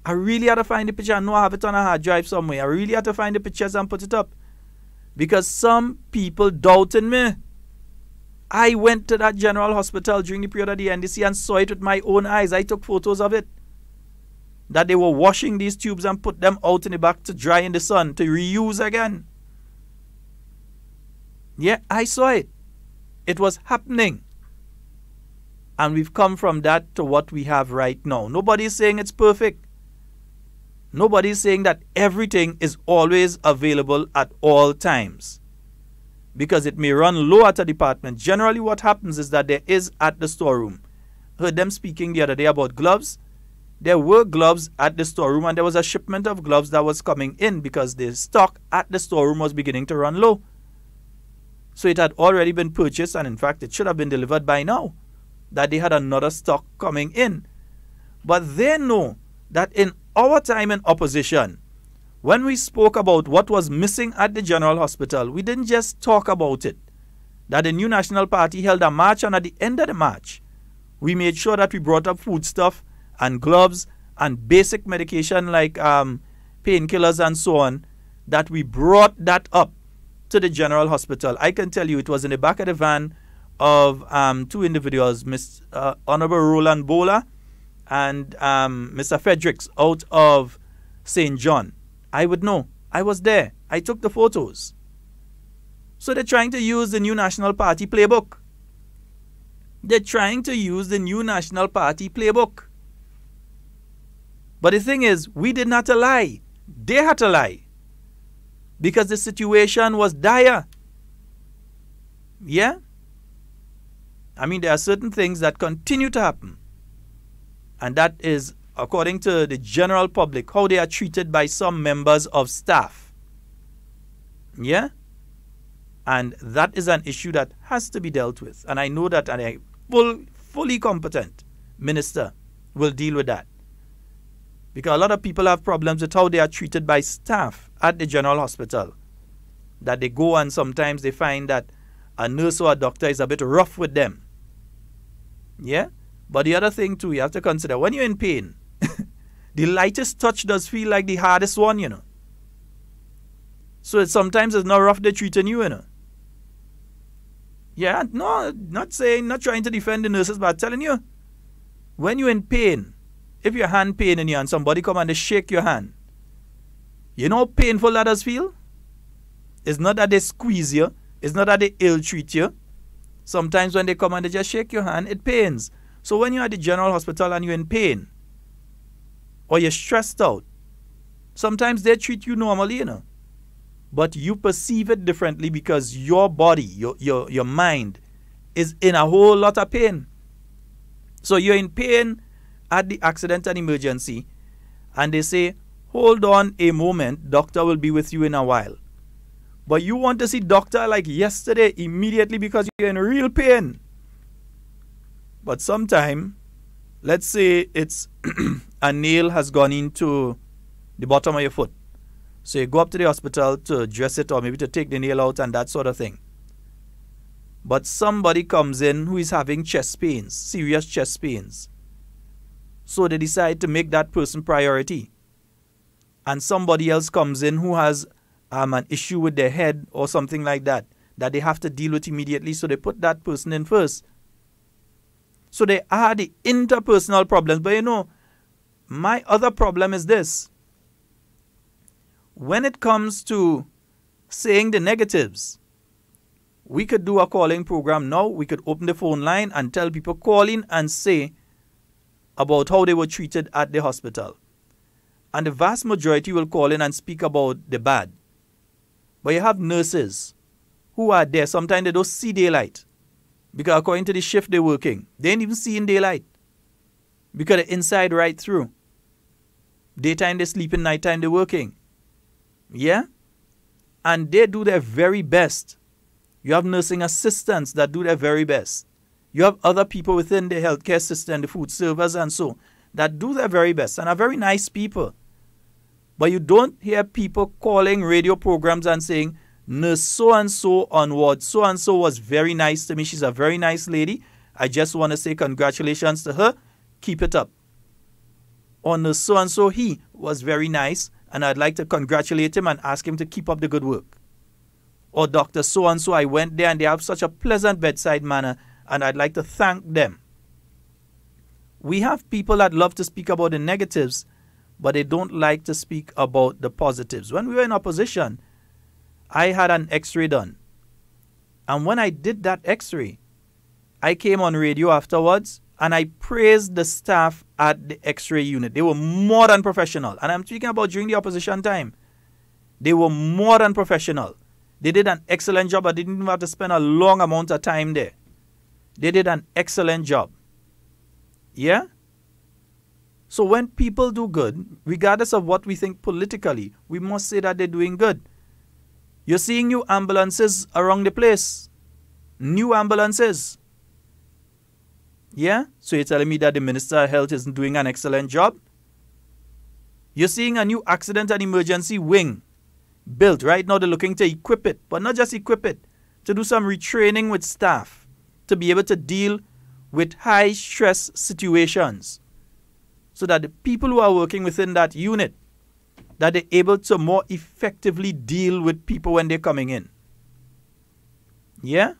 Speaker 3: I really had to find the picture. I know I have it on a hard drive somewhere. I really had to find the pictures and put it up. Because some people doubted me. I went to that General Hospital during the period of the NDC and saw it with my own eyes. I took photos of it. That they were washing these tubes and put them out in the back to dry in the sun, to reuse again. Yeah, I saw it. It was happening. And we've come from that to what we have right now. Nobody is saying it's perfect. Nobody is saying that everything is always available at all times. Because it may run low at a department. Generally what happens is that there is at the storeroom. Heard them speaking the other day about gloves. There were gloves at the storeroom and there was a shipment of gloves that was coming in because the stock at the storeroom was beginning to run low. So it had already been purchased and in fact it should have been delivered by now. That they had another stock coming in. But they know that in our time in opposition, when we spoke about what was missing at the General Hospital, we didn't just talk about it. That the New National Party held a march and at the end of the march, we made sure that we brought up foodstuff and gloves and basic medication like painkillers and so on, that we brought that up to the General Hospital. I can tell you it was in the back of the van of two individuals, Honorable Roland Bowler and Mr. Fredericks out of St. John. I would know. I was there. I took the photos. So they're trying to use the new National Party playbook. They're trying to use the new National Party playbook. But the thing is, we did not lie. They had to lie. Because the situation was dire. Yeah? I mean, there are certain things that continue to happen. And that is, according to the general public, how they are treated by some members of staff. Yeah? And that is an issue that has to be dealt with. And I know that a fully competent minister will deal with that. Because a lot of people have problems with how they are treated by staff at the general hospital. That they go and sometimes they find that a nurse or a doctor is a bit rough with them. Yeah? But the other thing too, you have to consider, when you're in pain, the lightest touch does feel like the hardest one, you know. So sometimes it's not rough they're treating you, you know. Yeah, no, not trying to defend the nurses, but telling you, when you're in pain, if your hand paining you and somebody come and they shake your hand, you know how painful that does feel? It's not that they squeeze you, it's not that they ill-treat you. Sometimes when they come and they just shake your hand, it pains. So when you're at the general hospital and you're in pain, or you're stressed out, sometimes they treat you normally, you know. But you perceive it differently because your body, your mind is in a whole lot of pain. So you're in pain at the accident and emergency, and they say, hold on a moment, doctor will be with you in a while. But you want to see doctor like yesterday immediately because you're in real pain. But sometime, let's say it's a nail has gone into the bottom of your foot. So you go up to the hospital to dress it or maybe to take the nail out and that sort of thing. But somebody comes in who is having chest pains, serious chest pains. So they decide to make that person priority. And somebody else comes in who has an issue with their head or something like that they have to deal with immediately. So they put that person in first. So they are the interpersonal problems. But you know, my other problem is this. When it comes to saying the negatives, we could do a calling program now. We could open the phone line and tell people call in and say about how they were treated at the hospital. And the vast majority will call in and speak about the bad. But you have nurses who are there. Sometimes they don't see daylight. Because according to the shift they're working, they ain't even seeing daylight. Because they're inside right through. Daytime they sleep, in nighttime they're working. Yeah? And they do their very best. You have nursing assistants that do their very best. You have other people within the healthcare system, the food servers and so, that do their very best and are very nice people. But you don't hear people calling radio programs and saying, nurse so-and-so on ward so-and-so was very nice to me. She's a very nice lady. I just want to say congratulations to her. Keep it up. Or nurse so-and-so, he was very nice. And I'd like to congratulate him and ask him to keep up the good work. Or Dr. So-and-so, I went there and they have such a pleasant bedside manner and I'd like to thank them. We have people that love to speak about the negatives, but they don't like to speak about the positives. When we were in opposition, I had an x-ray done. And when I did that x-ray, I came on radio afterwards and I praised the staff at the x-ray unit. They were more than professional. And I'm speaking about during the opposition time. They were more than professional. They did an excellent job. I didn't even have to spend a long amount of time there. They did an excellent job. Yeah? So when people do good, regardless of what we think politically, we must say that they're doing good. You're seeing new ambulances around the place. New ambulances. Yeah? So you're telling me that the Minister of Health isn't doing an excellent job? You're seeing a new accident and emergency wing built. Right now they're looking to equip it, but not just equip it, to do some retraining with staff to be able to deal with high stress situations so that the people who are working within that unit, that they're able to more effectively deal with people when they're coming in. Yeah?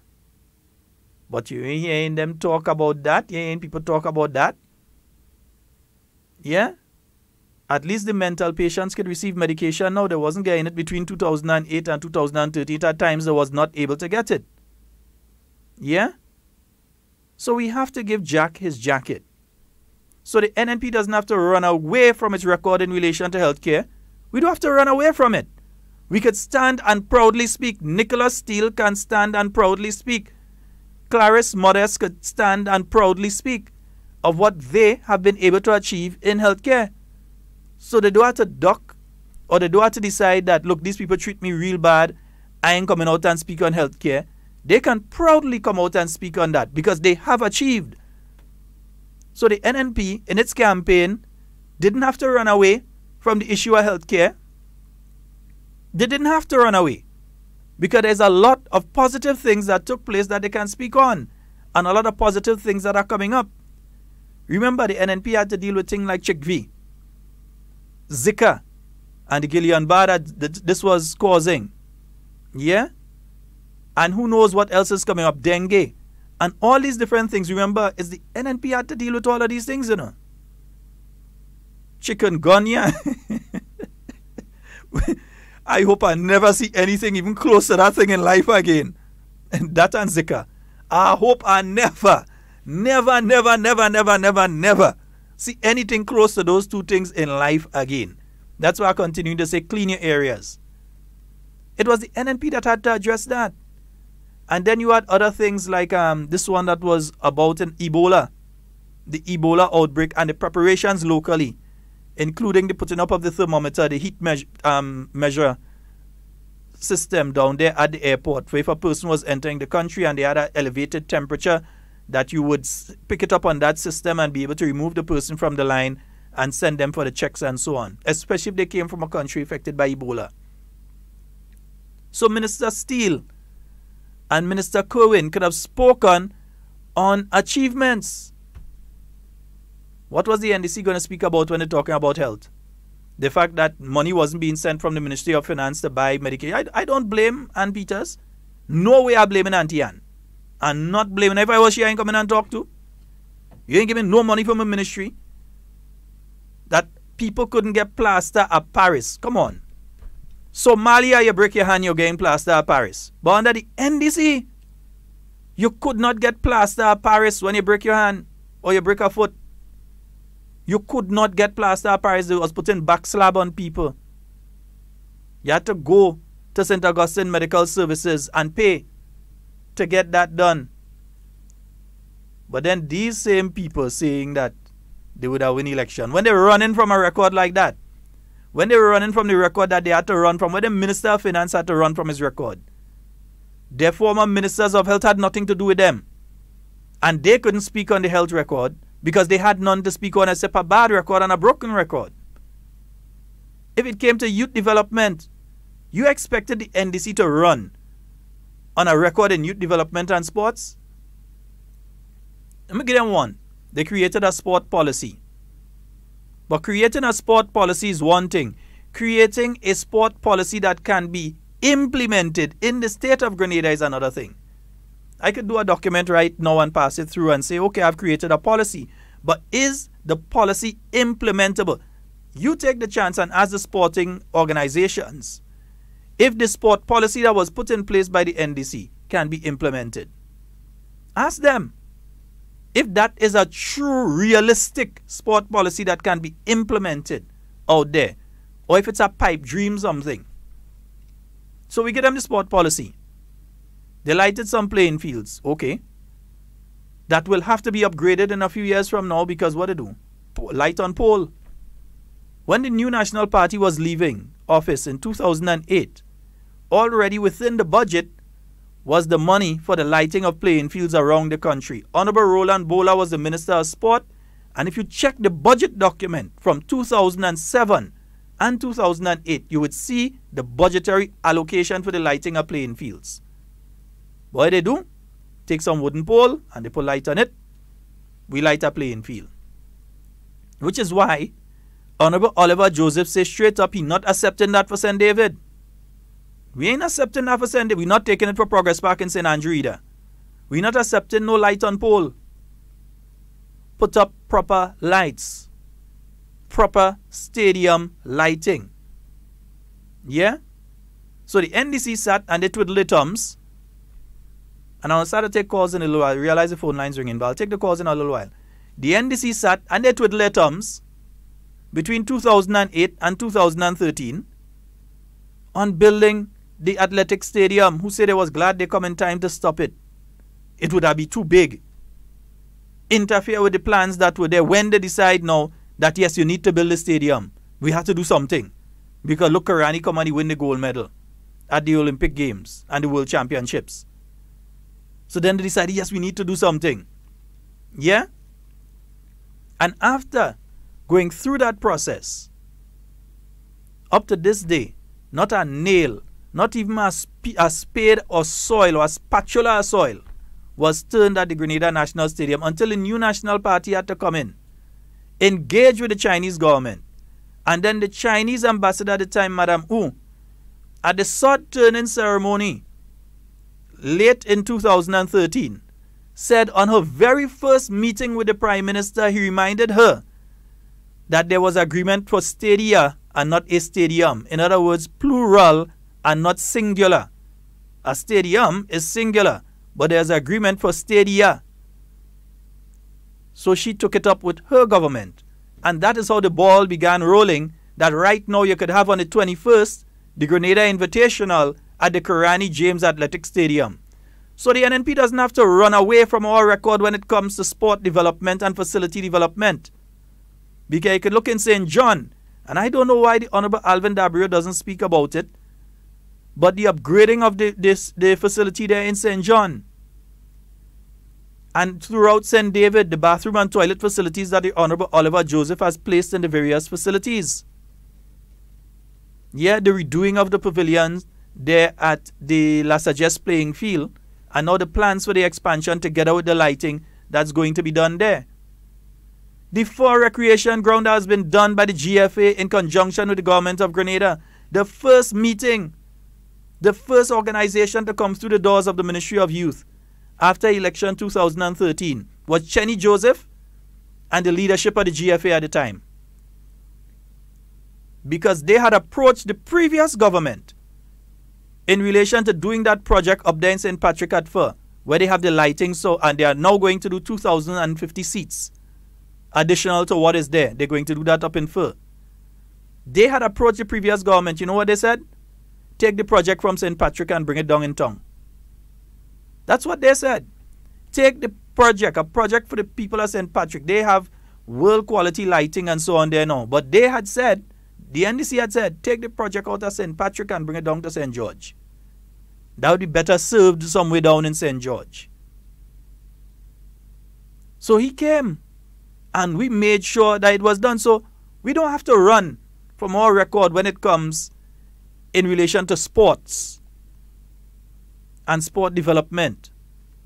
Speaker 3: But you ain't hearing them talk about that. You ain't people talk about that. Yeah? At least the mental patients could receive medication now. They wasn't getting it between 2008 and 2013. At times, they was not able to get it. Yeah? So we have to give Jack his jacket. So the NNP doesn't have to run away from its record in relation to healthcare. We don't have to run away from it. We could stand and proudly speak. Nicholas Steele can stand and proudly speak. Clarice Modest could stand and proudly speak of what they have been able to achieve in healthcare. So they don't have to duck, or they don't have to decide that, look, these people treat me real bad, I ain't coming out and speak on healthcare. They can proudly come out and speak on that because they have achieved. So the NNP, in its campaign, didn't have to run away from the issue of healthcare. They didn't have to run away because there's a lot of positive things that took place that they can speak on, and a lot of positive things that are coming up. Remember, the NNP had to deal with things like Chickpea, Zika, and the Guillain-Barré that this was causing. Yeah? And who knows what else is coming up, dengue. And all these different things, remember, is the NNP had to deal with all of these things, you know. Chikungunya. I hope I never see anything even close to that thing in life again. And that and Zika. I hope I never see anything close to those two things in life again. That's why I continue to say clean your areas. It was the NNP that had to address that. And then you had other things like this one that was about an Ebola, the Ebola outbreak and the preparations locally, including the putting up of the thermometer, the heat measure system down there at the airport, where if a person was entering the country and they had an elevated temperature, that you would pick it up on that system and be able to remove the person from the line and send them for the checks and so on, especially if they came from a country affected by Ebola. So Minister Steele and Minister Kerwin could have spoken on achievements. What was the NDC going to speak about when they're talking about health? The fact that money wasn't being sent from the Ministry of Finance to buy medication. I don't blame Ann Peters. No way I'm blaming Auntie Ann. I'm not blaming her. If I was she, I ain't coming and talk to. You ain't giving no money from a ministry. That people couldn't get plaster at Paris. Come on. Somalia, you break your hand, you're getting plaster at Paris. But under the NDC, you could not get plaster at Paris when you break your hand or you break a foot. You could not get plaster at Paris. It was putting back slab on people. You had to go to St. Augustine Medical Services and pay to get that done. But then these same people saying that they would have win election. When they were running from a record like that, when they were running from the record that they had to run from, when the Minister of Finance had to run from his record, their former ministers of health had nothing to do with them. And they couldn't speak on the health record because they had none to speak on except a bad record and a broken record. If it came to youth development, you expected the NDC to run on a record in youth development and sports? Let me give them one. They created a sport policy. But creating a sport policy is one thing. Creating a sport policy that can be implemented in the state of Grenada is another thing. I could do a document right now and pass it through and say, okay, I've created a policy. But is the policy implementable? You take the chance and ask the sporting organizations if the sport policy that was put in place by the NDC can be implemented. Ask them if that is a true, realistic sport policy that can be implemented out there, or if it's a pipe dream something. So we give them the sport policy. They lighted some playing fields. Okay. That will have to be upgraded in a few years from now because what they do? Light on pole. When the new National Party was leaving office in 2008, already within the budget was the money for the lighting of playing fields around the country. Honorable Roland Bola was the Minister of Sport, and if you check the budget document from 2007 and 2008, you would see the budgetary allocation for the lighting of playing fields. What they do? Take some wooden pole and they put light on it. We light a playing field. Which is why Honorable Oliver Joseph says straight up he not accepting that for St. David. We ain't accepting that for St. David. We're not taking it for Progress Park in St. Andrew either. We're not accepting no light on pole. Put up proper lights proper stadium lighting. Yeah? So the NDC sat and they twiddled their thumbs. And I'll start to take calls in a little while. I realize the phone line's ringing, but I'll take the calls in a little while. The NDC sat and they twiddled their thumbs between 2008 and 2013 on building the athletic stadium. Who said they was glad they come in time to stop it? It would have been too big. Interfere with the plans that were there when they decide now that yes, you need to build a stadium. We have to do something. Because look, Karani come and he win the gold medal at the Olympic Games and the World Championships. So then they decided, yes, we need to do something. Yeah? And after going through that process, up to this day, not a nail, not even a spade or soil or a spatula of soil was turned at the Grenada National Stadium until the new national party had to come in, engage with the Chinese government. And then the Chinese ambassador at the time, Madame Wu, at the sword turning ceremony late in 2013, said on her very first meeting with the Prime Minister, he reminded her that there was agreement for stadia and not a stadium. In other words, plural and not singular. A stadium is singular, but there's agreement for stadia. So she took it up with her government. And that is how the ball began rolling, that right now you could have on the 21st the Grenada Invitational at the Karani James Athletic Stadium. So the NNP doesn't have to run away from our record when it comes to sport development and facility development. Because you could look in St. John, and I don't know why the Honorable Alvin Dabrio doesn't speak about it, but the upgrading of the facility there in St. John and throughout St. David, the bathroom and toilet facilities that the Honorable Oliver Joseph has placed in the various facilities. Yeah, the redoing of the pavilions there at the La Sagesse playing field, and now the plans for the expansion together with the lighting that's going to be done there. The 4 recreation ground has been done by the GFA in conjunction with the government of Grenada. The first meeting, the first organization to come through the doors of the Ministry of Youth after election 2013 was Chenny Joseph and the leadership of the GFA at the time. Because they had approached the previous government in relation to doing that project up there in St. Patrick at Fur, where they have the lighting, and they are now going to do 2,050 seats additional to what is there. They're going to do that up in Fur. They had approached the previous government. You know what they said? Take the project from St. Patrick and bring it down in town. That's what they said. Take the project, a project for the people of St. Patrick. They have world quality lighting and so on there now. But they had said, the NDC had said, take the project out of St. Patrick and bring it down to St. George. That would be better served somewhere down in St. George. So he came and we made sure that it was done. So we don't have to run from our record when it comes in relation to sports and sport development.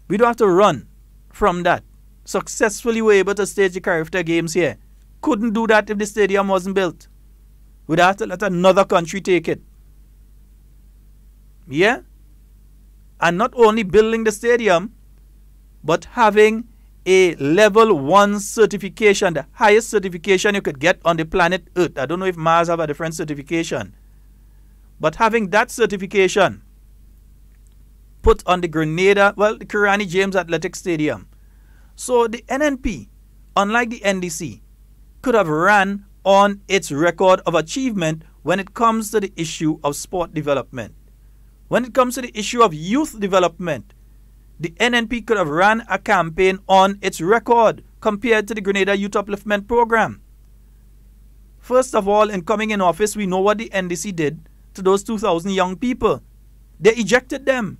Speaker 3: We don't have to run from that. Successfully we were able to stage the Carifta Games here. Couldn't do that if the stadium wasn't built. We'd have to let another country take it. Yeah? And not only building the stadium, but having a level 1 certification, the highest certification you could get on the planet Earth. I don't know if Mars have a different certification. But having that certification put on the the Karani James Athletic Stadium. So the NNP, unlike the NDC, could have ran on its record of achievement when it comes to the issue of sport development. When it comes to the issue of youth development, the NNP could have ran a campaign on its record compared to the Grenada Youth Upliftment Program. First of all, in coming in office, we know what the NDC did to those 2,000 young people. They ejected them.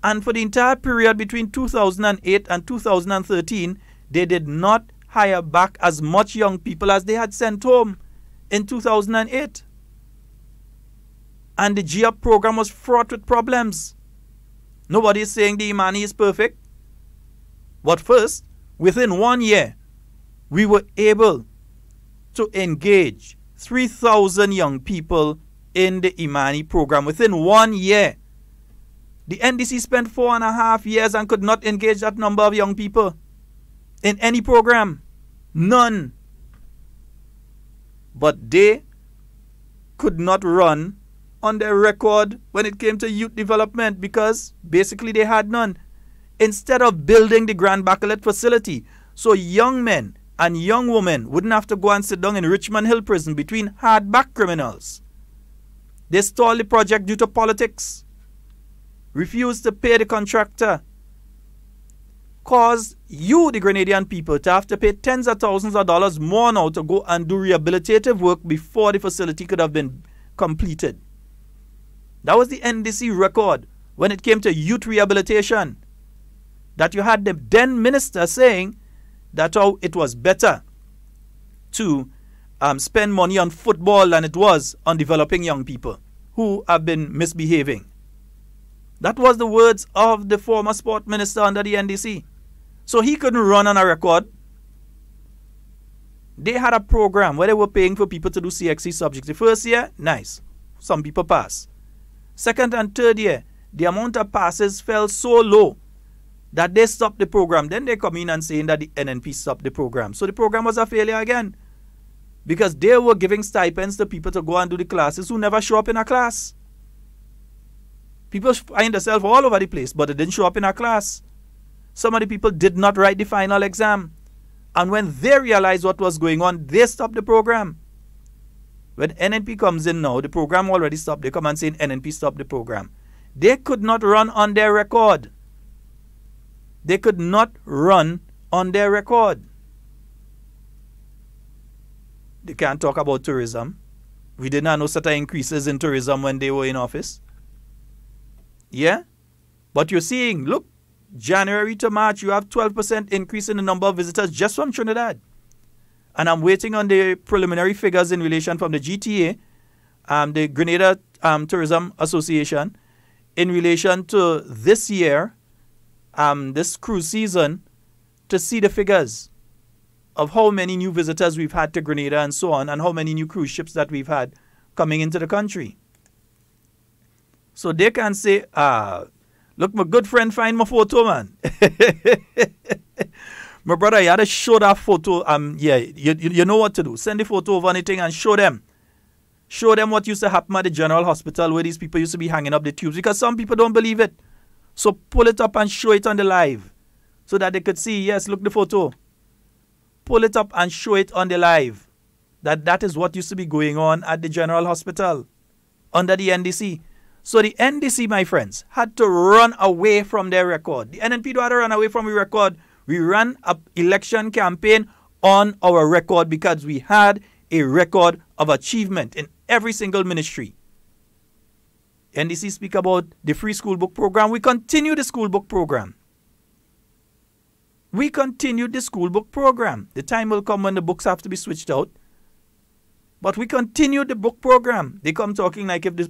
Speaker 3: And for the entire period between 2008 and 2013, they did not hire back as much young people as they had sent home in 2008. And the GUP program was fraught with problems. Nobody is saying the Imani is perfect. But first, within 1 year, we were able to engage 3,000 young people in the Imani program within 1 year. The NDC spent 4.5 years and could not engage that number of young people in any program. None. But they could not run on their record when it came to youth development because basically they had none. Instead of building the Grand Bacolet facility, so young men and young women wouldn't have to go and sit down in Richmond Hill Prison between hardback criminals. They stalled the project due to politics, refused to pay the contractor, caused you, the Grenadian people, to have to pay tens of thousands of dollars more now to go and do rehabilitative work before the facility could have been completed. That was the NDC record when it came to youth rehabilitation. That you had the then minister saying that how it was better to spend money on football than it was on developing young people who have been misbehaving. That was the words of the former sport minister under the NDC. So he couldn't run on a record. They had a program where they were paying for people to do CXC subjects. The first year, nice. Some people pass. Second and third year, the amount of passes fell so low that they stopped the program. Then they come in and saying that the NNP stopped the program. So the program was a failure again. Because they were giving stipends to people to go and do the classes who never show up in a class. People find themselves all over the place, but they didn't show up in a class. Some of the people did not write the final exam. And when they realized what was going on, they stopped the program. When NNP comes in now, the program already stopped. They come and say NNP stopped the program. They could not run on their record. They could not run on their record. They can't talk about tourism. We did not know certain increases in tourism when they were in office. Yeah? But you're seeing, look, January to March, you have 12% increase in the number of visitors just from Trinidad. And I'm waiting on the preliminary figures in relation from the GTA, the Grenada Tourism Association, in relation to this year, this cruise season, to see the figures of how many new visitors we've had to Grenada and so on, and how many new cruise ships that we've had coming into the country. So they can say, look, my good friend find my photo, man. My brother, you had to show that photo. Yeah, you know what to do. Send the photo of anything and show them. Show them what used to happen at the General Hospital where these people used to be hanging up the tubes, because some people don't believe it. So pull it up and show it on the live so that they could see, yes, look the photo. Pull it up and show it on the live. That is what used to be going on at the General Hospital under the NDC. So the NDC, my friends, had to run away from their record. The NNP had to run away from the record. We ran an election campaign on our record because we had a record of achievement in every single ministry. NDC speak about the free school book program. We continue the school book program. We continue the school book program. The time will come when the books have to be switched out. But we continue the book program. They come talking like if this...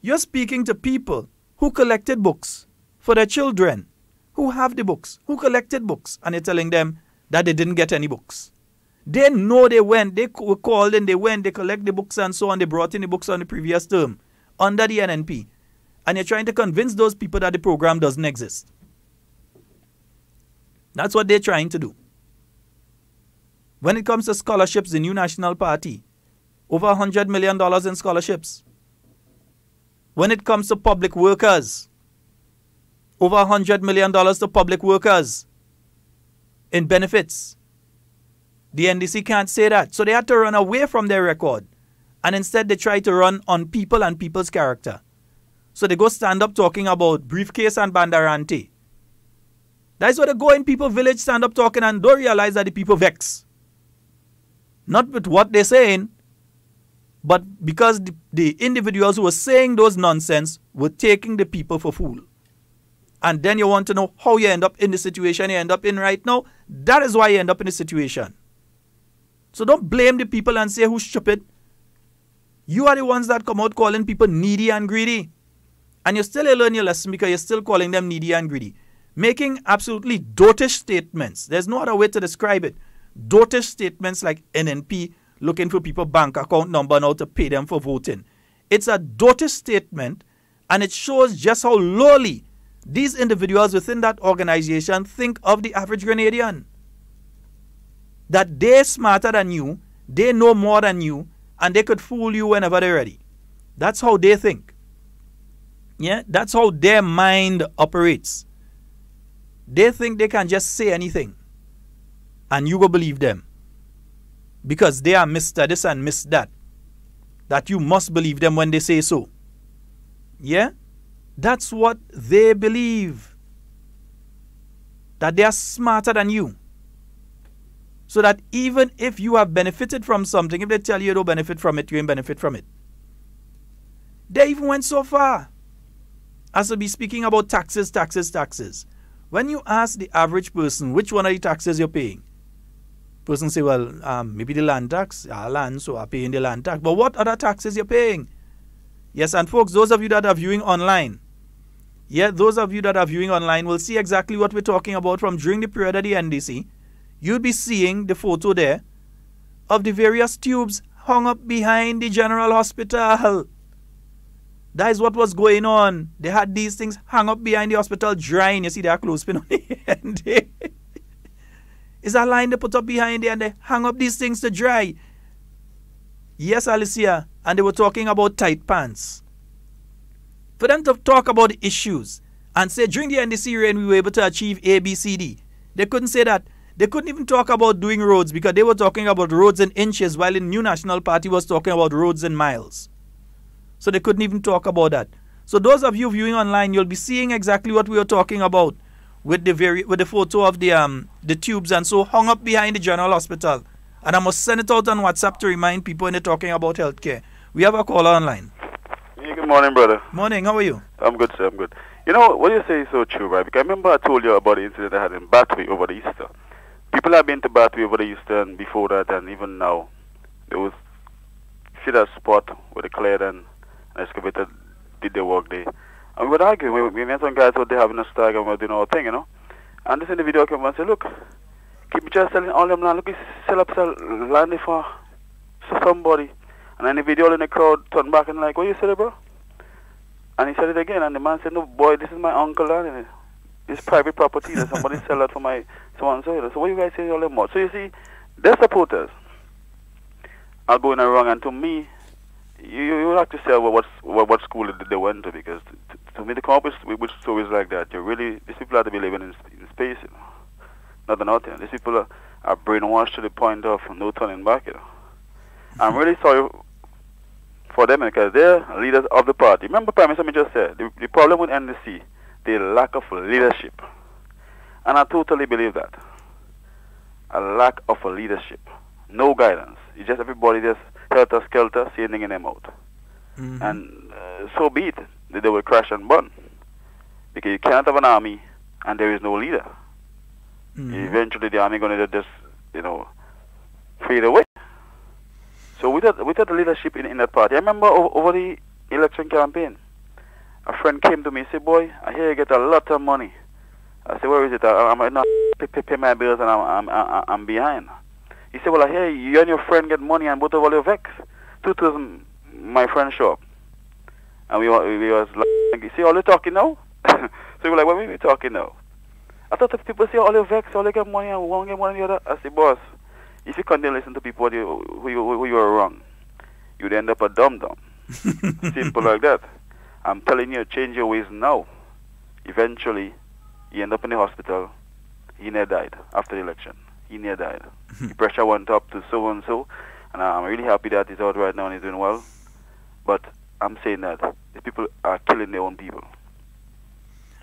Speaker 3: You're speaking to people who collected books for their children, who have the books, who collected books, and you're telling them that they didn't get any books. They know they went, they were called and they went, they collect the books and so on, they brought in the books on the previous term under the NNP. And you're trying to convince those people that the program doesn't exist. That's what they're trying to do. When it comes to scholarships, the New National Party, over $100 million in scholarships. When it comes to public workers, over $100 million to public workers in benefits. The NDC can't say that. So they had to run away from their record. And instead they try to run on people and people's character. So they go stand up talking about briefcase and bandarante. That's what they go in people's village, stand up talking and don't realize that the people vex. Not with what they're saying, but because the individuals who were saying those nonsense were taking the people for fool. And then you want to know how you end up in the situation you end up in right now. That is why you end up in the situation. So don't blame the people and say who's stupid. You are the ones that come out calling people needy and greedy. And you still learn your lesson because you're still calling them needy and greedy. Making absolutely dotish statements. There's no other way to describe it. Dotish statements like NNP looking for people's bank account number now to pay them for voting. It's a dotish statement, and it shows just how lowly these individuals within that organization think of the average Grenadian. That they're smarter than you, they know more than you, and they could fool you whenever they're ready. That's how they think. Yeah, that's how their mind operates. They think they can just say anything and you will believe them because they are Mr. This and Miss That. That you must believe them when they say so. Yeah? That's what they believe. That they are smarter than you. So that even if you have benefited from something, if they tell you don't benefit from it, you ain't benefit from it. They even went so far as to be speaking about taxes. When you ask the average person which one of the taxes you're paying, person say, well, maybe the land tax, land, so I'm paying the land tax. But what other taxes you're paying? Yes, and folks, those of you that are viewing online, those of you that are viewing online will see exactly what we're talking about from during the period of the NDC. You'll be seeing the photo there of the various tubes hung up behind the General Hospital. That is what was going on. They had these things hung up behind the hospital drying. You see their clothespin on the end. It's a line they put up behind there and they hang up these things to dry. Yes, Alicia. And they were talking about tight pants. For them to talk about the issues and say during the NDC reign we were able to achieve A, B, C, D. They couldn't say that. They couldn't even talk about doing roads because they were talking about roads in inches while the New National Party was talking about roads in miles. So they couldn't even talk about that. So those of you viewing online, you'll be seeing exactly what we were talking about with the photo of the tubes and so hung up behind the General Hospital. And I must send it out on WhatsApp to remind people when they're talking about healthcare. We have a caller online.
Speaker 8: Hey, good morning, brother.
Speaker 3: Morning, how are you?
Speaker 8: I'm good, sir, I'm good. You know, what you say is so true, right? Because I remember I told you about the incident I had in Battery over the Easter. People have been to Battery over the Easter and before that and even now. There was that spot where they cleared and excavator did their work there. And we were arguing. We met some guys out there having a stag and we were doing our thing, you know. And this individual came and said, look, keep just selling all them land. Look, sell land for somebody. And then the video in the crowd turned back and like, what you said, bro? And he said it again. And the man said, no, boy, this is my uncle land. It's private property. That somebody sell that for my so-and-so. So what you guys say all them more? So you see, their supporters are going wrong. And to me, you have to say what school they went to, because to me to come up with stories like that, these people have to be living in space, you know, not nothing. These people are brainwashed to the point of no turning back, you know. I'm really sorry for them because they're leaders of the party. Remember, Prime Minister just said the problem with NDC, the lack of leadership, and I totally believe that. A lack of leadership, no guidance. It's just everybody just helter-skelter, saying in them out. Mm-hmm. And so be it. They will crash and burn. Because you cannot have an army and there is no leader. Mm-hmm. Eventually the army going to just, fade away. So without the leadership in that party, I remember over the election campaign, a friend came to me and said, boy, I hear you get a lot of money. I said, where is it? I'm not pay my bills and I'm behind. He said, well, I hear you and your friend get money and both of all your vex. 2000, my friend show up. And we was like, you see all you talking now? So we were like, what are we talking now? I thought if people say all you vex, all you get money and one get money and the other. I said, boss, if you continue to listen to people who you are wrong, you'd end up a dum-dum. Simple like that. I'm telling you, change your ways now. Eventually, you end up in the hospital. He near died after the election. He near died. The pressure went up to so-and-so, and I'm really happy that he's out right now and he's doing well. But I'm saying that the people are killing their own people.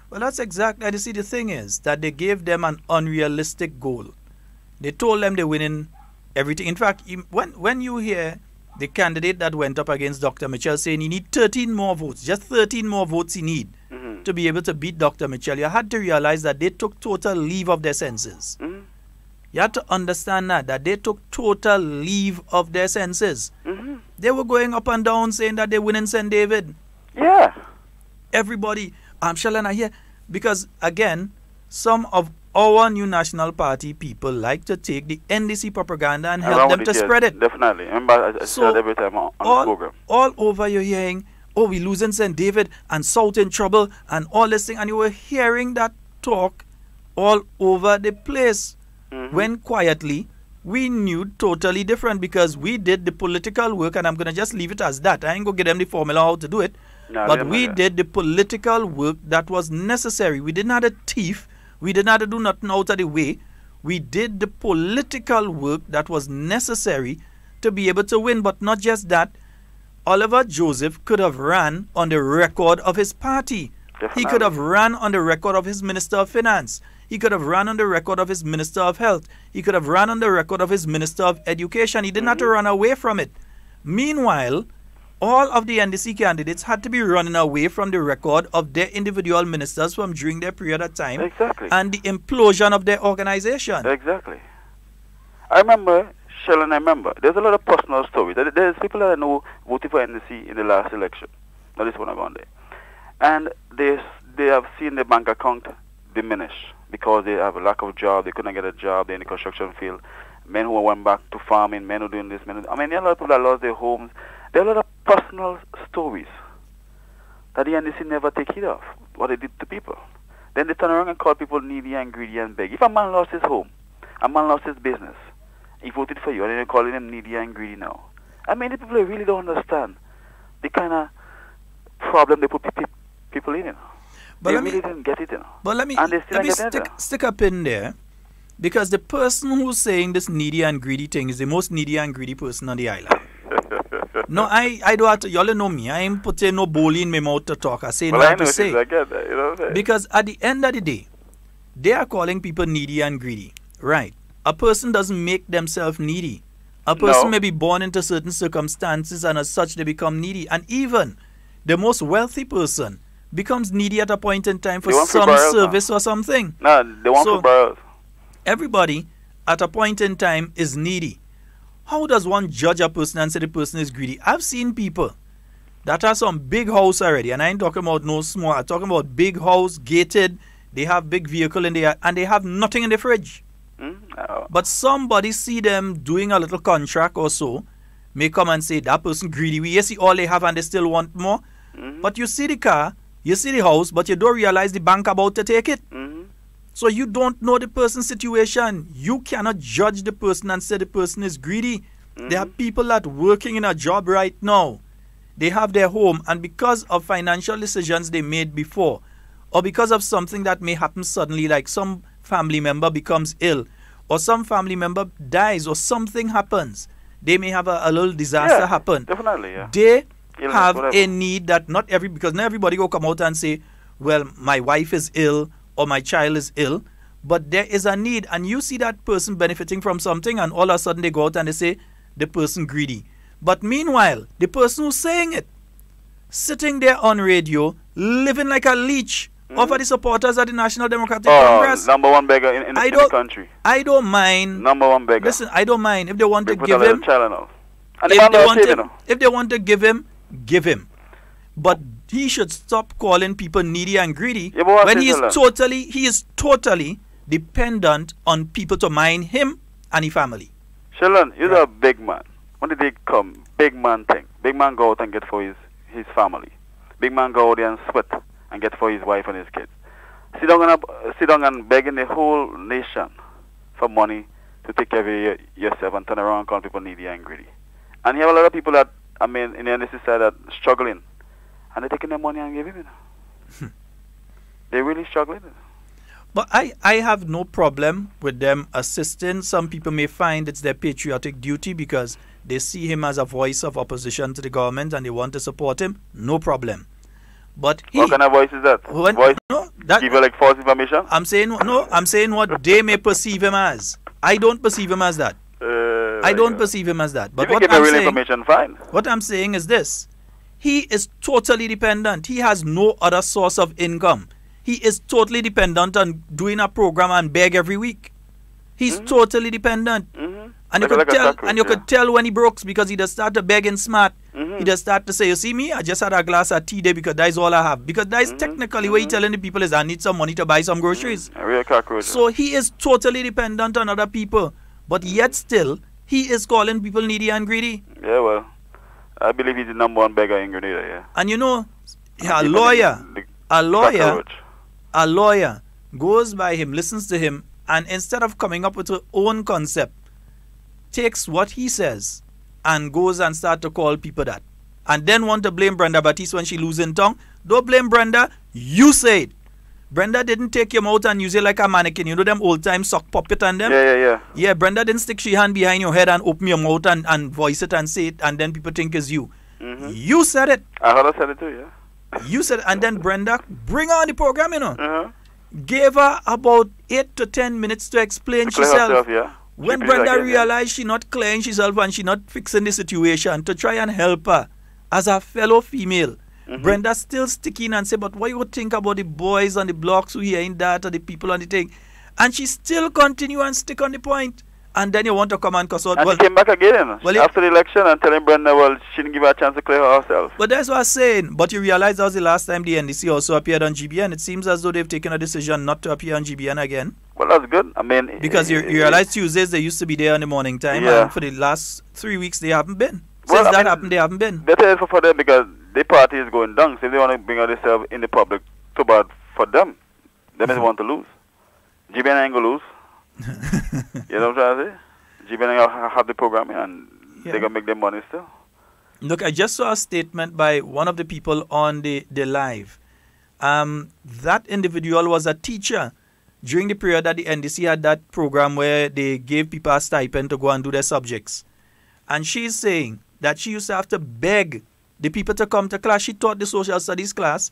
Speaker 3: Well, that's exactly, you see, the thing is that they gave them an unrealistic goal. They told them they're winning everything. In fact, when you hear the candidate that went up against Dr. Mitchell saying he need 13 more votes, just 13 more votes he need to be able to beat Dr. Mitchell, you had to realize that they took total leave of their senses. Mm-hmm. You have to understand that they took total leave of their senses. Mm-hmm. They were going up and down saying that they win in St. David.
Speaker 8: Yeah.
Speaker 3: Everybody, Sheldon, I hear, because again, some of our New National Party people like to take the NDC propaganda and help them to spread it.
Speaker 8: Definitely. Remember, I said every time on the program.
Speaker 3: All over you're hearing, we losing St. David and South in trouble and all this thing, and you were hearing that talk all over the place. Mm-hmm. When quietly, we knew totally different because we did the political work, and I'm going to just leave it as that. I ain't going to give them the formula how to do it.
Speaker 8: No,
Speaker 3: but we did the political work that was necessary. We didn't have a thief. We didn't have to do nothing out of the way. We did the political work that was necessary to be able to win. But not just that, Oliver Joseph could have ran on the record of his party.
Speaker 8: Definitely.
Speaker 3: He could have ran on the record of his Minister of Finance. He could have ran on the record of his Minister of Health. He could have ran on the record of his Minister of Education. He didn't have to run away from it. Meanwhile, all of the NDC candidates had to be running away from the record of their individual ministers from during their period of time.
Speaker 8: Exactly.
Speaker 3: And the implosion of their organization.
Speaker 8: Exactly. I remember, Sheldon, there's a lot of personal stories. There's people that I know voted for NDC in the last election. Now this one I gone there. And they have seen their bank account diminish because they have a lack of job, they couldn't get a job, they're in the construction field. Men who went back to farming, men who are doing this, there are a lot of people that lost their homes. There are a lot of personal stories that the NDC never take heed of, what they did to people. Then they turn around and call people needy and greedy and beg. If a man lost his home, a man lost his business, he voted for you, and then you're calling him needy and greedy now. The people really don't understand the kind of problem they put people in. But they really didn't get it.
Speaker 3: But let me
Speaker 8: stick
Speaker 3: stick up in there, because the person who's saying this needy and greedy thing is the most needy and greedy person on the island. No, I don't have to, y'all know me. I ain't putting no bully in my mouth to talk. I say no to say.
Speaker 8: I get that, you know what I'm saying?
Speaker 3: Because at the end of the day, they are calling people needy and greedy. Right. A person doesn't make themselves needy. A person may be born into certain circumstances, and as such they become needy. And even the most wealthy person becomes needy at a point in time for some service or something.
Speaker 8: No, they want to borrow.
Speaker 3: Everybody at a point in time is needy. How does one judge a person and say the person is greedy? I've seen people that have some big house already, and I ain't talking about no small, I'm talking about big house, gated, they have big vehicle in there, and they have nothing in the fridge. But somebody see them doing a little contract or so, may come and say, that person greedy. We see all they have and they still want more. But you see the car, you see the house, but you don't realize the bank about to take it. So you don't know the person's situation. You cannot judge the person and say the person is greedy. There are people that are working in a job right now. They have their home, and because of financial decisions they made before, or because of something that may happen suddenly, like some family member becomes ill, or some family member dies, or something happens, they may have a little disaster happen.
Speaker 8: Definitely, yeah.
Speaker 3: They have a need that because not everybody will come out and say, well, my wife is ill, or my child is ill, but there is a need, and you see that person benefiting from something, and all of a sudden they go out and they say the person greedy. But meanwhile, the person who's saying it, sitting there on radio, living like a leech, over the supporters of the National Democratic Congress.
Speaker 8: Number one beggar in the country.
Speaker 3: I don't mind.
Speaker 8: Number one beggar.
Speaker 3: Listen, I don't mind if they want to give him. If they want to give him. But he should stop calling people needy and greedy when he is totally dependent on people to mind him and his family.
Speaker 8: Sheldon, you're a big man. When did they come? Big man thing. Big man go out and get for his family. Big man go out there and sweat and get for his wife and his kids. Sit down and begging the whole nation for money to take care of yourself and turn around and call people needy and greedy. And you have a lot of people that, in the NDC side, that are struggling. And they're taking their money and giving it. They're really struggling.
Speaker 3: But I have no problem with them assisting. Some people may find it's their patriotic duty because they see him as a voice of opposition to the government and they want to support him. No problem. But
Speaker 8: what kind of voice is that? Give you like false information?
Speaker 3: I'm saying what they may perceive him as. I don't perceive him as that. I don't perceive him as that. But
Speaker 8: if you give me real information, fine.
Speaker 3: What I'm saying is this. He is totally dependent. He has no other source of income. He is totally dependent on doing a program and beg every week. He's totally dependent. And you could tell when he breaks because he just start to beg and smart. He just start to say, you see me, I just had a glass of tea there because that's all I have. Because that's technically what he's telling the people is I need some money to buy some groceries.
Speaker 8: A real cockroach.
Speaker 3: So he is totally dependent on other people. But yet still, he is calling people needy and greedy.
Speaker 8: Yeah, well, I believe he's the number one beggar in Grenada, yeah.
Speaker 3: And you know, a lawyer goes by him, listens to him, and instead of coming up with her own concept takes what he says and goes and start to call people that. And then want to blame Brenda Batiste when she losing tongue. Don't blame Brenda. You say it. Brenda didn't take your mouth and use it like a mannequin. You know them old time sock puppet and them?
Speaker 8: Yeah.
Speaker 3: Yeah, Brenda didn't stick she hand behind your head and open your mouth and voice it and say it, and then people think it's you. You said it.
Speaker 8: I heard her said it too, yeah.
Speaker 3: You said it, and then Brenda bring her on the program, you know. Gave her about 8 to 10 minutes to explain herself.
Speaker 8: Yeah.
Speaker 3: When Brenda realized she not clearing herself and she not fixing the situation to try and help her as a fellow female, Brenda still sticking and say, but what you think about the boys on the blocks who hearing that or the people on the thing? And she still continue and stick on the point. And then you want to come and cuss out.
Speaker 8: And she came back again after the election and telling Brenda, well, she didn't give her a chance to clear herself.
Speaker 3: But that's what I'm saying. But you realize that was the last time the NDC also appeared on GBN. It seems as though they've taken a decision not to appear on GBN again.
Speaker 8: Well, that's good. I mean...
Speaker 3: Because you realize Tuesdays they used to be there in the morning time.
Speaker 8: Yeah.
Speaker 3: And for the last 3 weeks they haven't been. Since that happened, they haven't been.
Speaker 8: Better for them because their party is going down. So if they want to bring out themselves in the public, too bad for them. They just want to lose. GBN ain't going to lose. You know what I'm trying to say? GBN have the programming and they're going to make their money still.
Speaker 3: Look, I just saw a statement by one of the people on the live. That individual was a teacher during the period that the NDC had that program where they gave people a stipend to go and do their subjects. And she's saying that she used to have to beg the people to come to class. She taught the social studies class,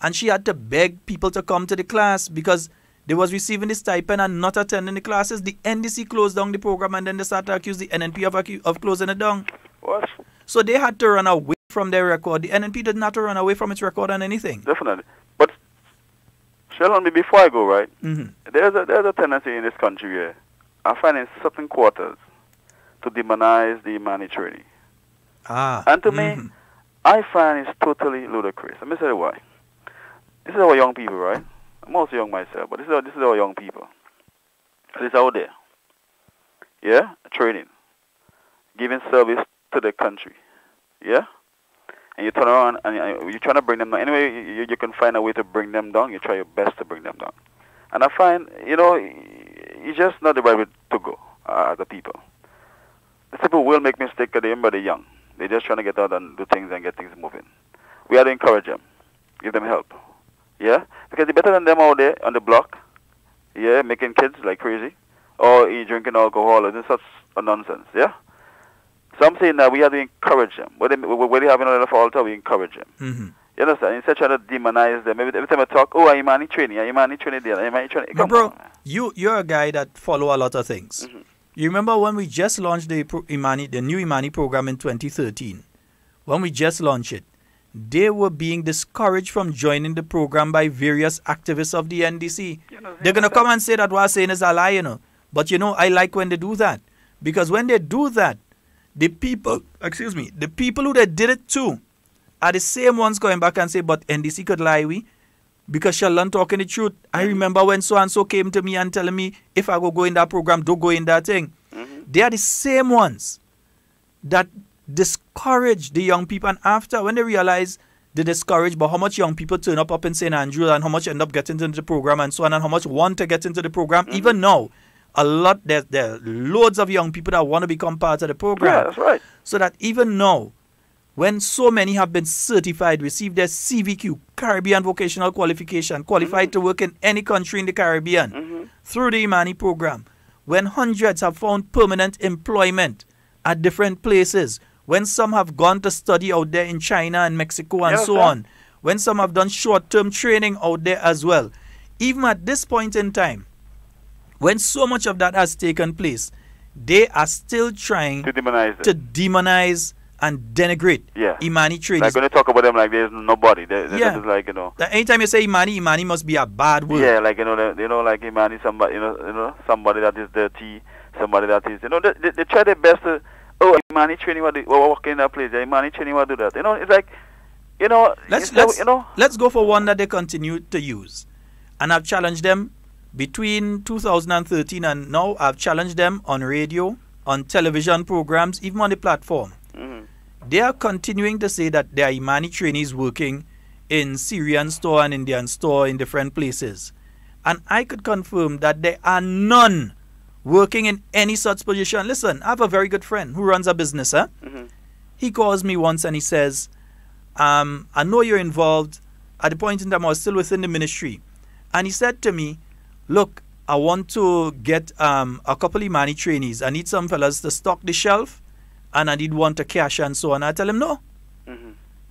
Speaker 3: and she had to beg people to come to the class because they was receiving the stipend and not attending the classes. The NDC closed down the program, and then they started to accuse the NNP of closing it down.
Speaker 8: What?
Speaker 3: So they had to run away from their record. The NNP did not run away from its record on anything.
Speaker 8: Definitely. But, Sheldon, before I go, right, there's a tendency in this country where I find in certain quarters to demonize the Imani training. And to me, I find it's totally ludicrous. Let me tell you why. This is our young people, right? I'm also young myself, but this is our young people. It's out there. Yeah? Training. Giving service to the country. Yeah? And you turn around and you're trying to bring them down. Anyway, you can find a way to bring them down. You try your best to bring them down. And I find, it's just not the right way to go as a people. The people will make mistakes because they're young. They're just trying to get out and do things and get things moving. We have to encourage them. Give them help. Yeah? Because they're better than them out there on the block. Yeah? Making kids like crazy. Or drinking alcohol or such a nonsense. Yeah? So I'm saying that we have to encourage them. When they have another altar, we encourage them. You understand? Instead of trying to demonize them. Every time I talk, oh, I'm Imani training. I'm Imani training there. I'm Imani training.
Speaker 3: But bro, you're a guy that follow a lot of things. You remember when we just launched the new Imani program in 2013? When we just launched it, they were being discouraged from joining the program by various activists of the NDC. They're going to come and say that what I'm saying is a lie, But, I like when they do that. Because when they do that, the people who they did it to are the same ones going back and say, but NDC could lie, because Sheldon talking the truth. I remember when so-and-so came to me and telling me, if I go in that program, don't go in that thing. They are the same ones that discourage the young people. And after, when they realize they discourage, but how much young people turn up in St. Andrews and how much end up getting into the program and so on, and how much want to get into the program, even now, there are loads of young people that want to become part of the program.
Speaker 8: Yeah, that's right.
Speaker 3: So that even now, when so many have been certified, received their CVQ, Caribbean Vocational Qualification, qualified to work in any country in the Caribbean through the Imani program, when hundreds have found permanent employment at different places, when some have gone to study out there in China and Mexico and so on, when some have done short-term training out there as well, even at this point in time, when so much of that has taken place, they are still trying to demonize and denigrate Imani trainees.
Speaker 8: Like when they talk about them like there's nobody. They're just like,
Speaker 3: anytime you say Imani must be a bad word.
Speaker 8: Yeah, like, like Imani, somebody, somebody that is dirty, somebody that is, they try their best to, Imani training, walk in that place, Imani training, do that. It's like,
Speaker 3: let's go for one that they continue to use. And I've challenged them between 2013 and now. I've challenged them on radio, on television programs, even on the platform. They are continuing to say that there are Imani trainees working in Syrian store and Indian store in different places. And I could confirm that there are none working in any such position. Listen, I have a very good friend who runs a business. He calls me once and he says, I know you're involved. At the point in time, I was still within the ministry. And he said to me, look, I want to get a couple of Imani trainees. I need some fellas to stock the shelf, and I need one to cash and so on. I tell him, no.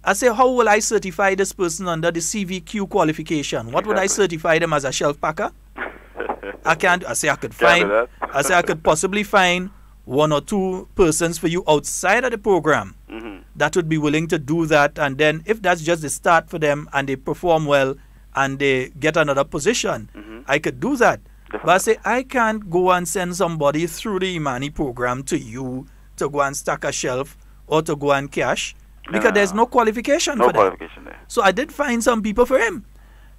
Speaker 3: I say, how will I certify this person under the CVQ qualification? What would I certify them as a shelf packer? I can't. I say I could find. I say I could possibly find 1 or 2 persons for you outside of the program that would be willing to do that. And then if that's just the start for them and they perform well and they get another position, I could do that. Definitely. But I say I can't go and send somebody through the Imani program to you to go and stack a shelf or to go and cash because there's no qualification for that. There. So I did find some people for him.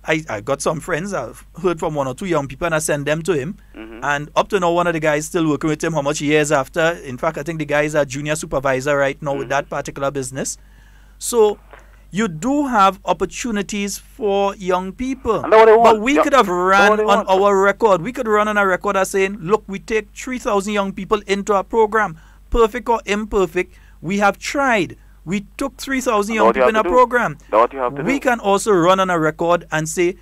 Speaker 3: I got some friends. I've heard from 1 or 2 young people and I sent them to him. And up to now, one of the guys still working with him. How much years after? In fact, I think the guy is a junior supervisor right now with that particular business. So you do have opportunities for young people. But we could have ran on our record. We could run on a record as saying, look, we take 3,000 young people into our program. Perfect or imperfect, we have tried. We took 3,000 young people in our program. We can also run on a record and say,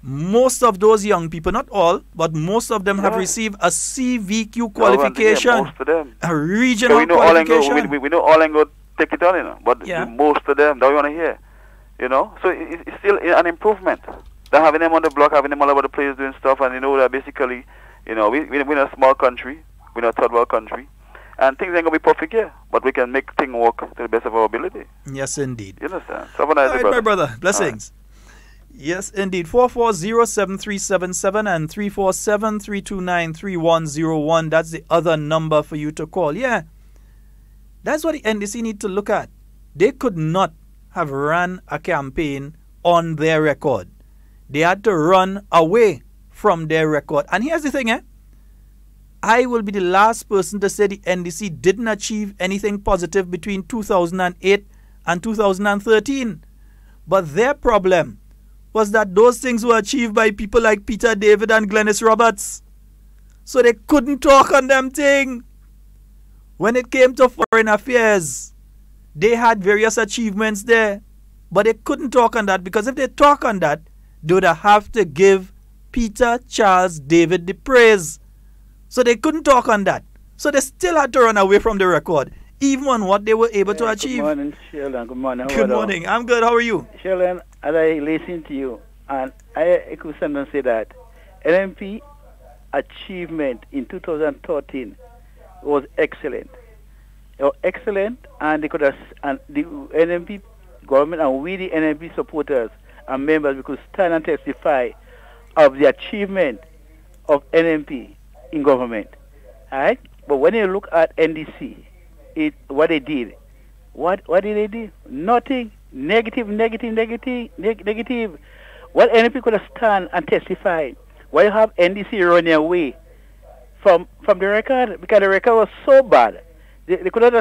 Speaker 3: most of those young people, not all, but most of them have received a CVQ qualification,
Speaker 8: most of them.
Speaker 3: A regional qualification.
Speaker 8: We know all and go take it on, you know, but most of them, that we want to hear, you know. So it's still an improvement. They're having them on the block, having them all over the place doing stuff, and you know that basically, you know, we're in a small country, we're in a third world country, and things ain't going to be perfect here, but we can make things work to the best of our ability.
Speaker 3: Yes, indeed.
Speaker 8: You understand? So have a nice day,
Speaker 3: brother. My brother. Blessings. Yes, indeed. 440-7377 and 347-329-3101. That's the other number for you to call. Yeah, that's what the NDC need to look at. They could not have ran a campaign on their record. They had to run away from their record. And here's the thing, I will be the last person to say the NDC didn't achieve anything positive between 2008 and 2013. But their problem was that those things were achieved by people like Peter David and Glennis Roberts. So they couldn't talk on them thing. When it came to foreign affairs, they had various achievements there. But they couldn't talk on that because if they talk on that, they would have to give Peter Charles David the praise. So they couldn't talk on that. So they still had to run away from the record, even on what they were able to achieve.
Speaker 9: Good morning, Sheldon. Good morning.
Speaker 3: Good morning. I'm good. How are you?
Speaker 9: Sheldon, as I listen to you, and I could sometimes say that NMP achievement in 2013 was excellent. It was excellent, and they could have, and the NMP government and we, the NMP supporters and members, we could stand and testify of the achievement of NMP in government. All right? But when you look at NDC, what they did, what did they do? Nothing. Negative. What NDP could have stand and testify? Why you have NDC running away from the record? Because the record was so bad. They could not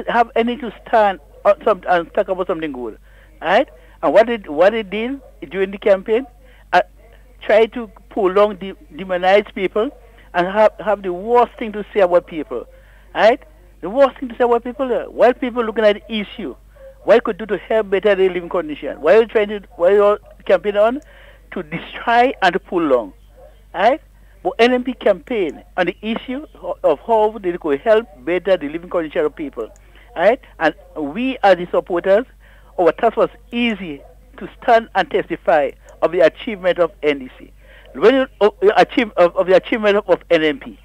Speaker 9: have anything to stand and talk about something good. Right? And what they did during the campaign, try to pull down, demonize people, and have the worst thing to say about people. Right? The worst thing to say about people, while people looking at the issue, what you could do to help better their living condition? Why are you campaigning on to destroy and to pull down? Right? But NMP campaign on the issue of how they could help better the living condition of people. Right? And we as the supporters, our task was easy to stand and testify of the achievement of NDC. When you of the achievement of NMP,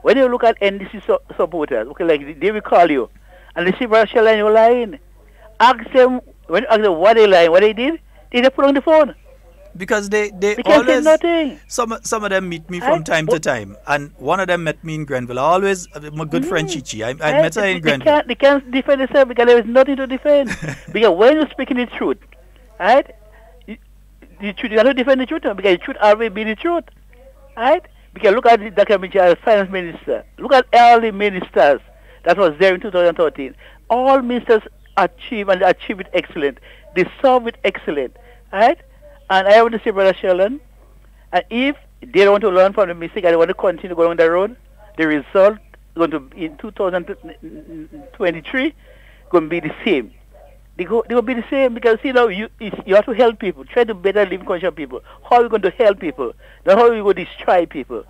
Speaker 9: when you look at NDC supporters, okay, like they will call you and they say, "Brother Sheldon, you're lying." Ask them, when you ask them what they lying, what they did, they just put on the phone.
Speaker 3: Because they
Speaker 9: can't
Speaker 3: always,
Speaker 9: say nothing.
Speaker 3: Some of them meet me from time to time, and one of them met me in Grenville. My good friend Chichi, I met her in Grenville.
Speaker 9: They can't defend themselves because there is nothing to defend. Because when you're speaking the truth, right, the truth, you cannot defend the truth because the truth always be the truth, right? Because look at Dr. Mitchell, finance minister. Look at all the ministers that was there in 2013. All ministers achieve it excellent. They solve it excellent, right? And I want to say, Brother Sheldon, and if they don't want to learn from the mistake and they want to continue going on the road, the result going to be in 2023 going to be the same. They will be the same because you have to help people, try to better live condition of people. How are we going to help people? Not how are we going to destroy people?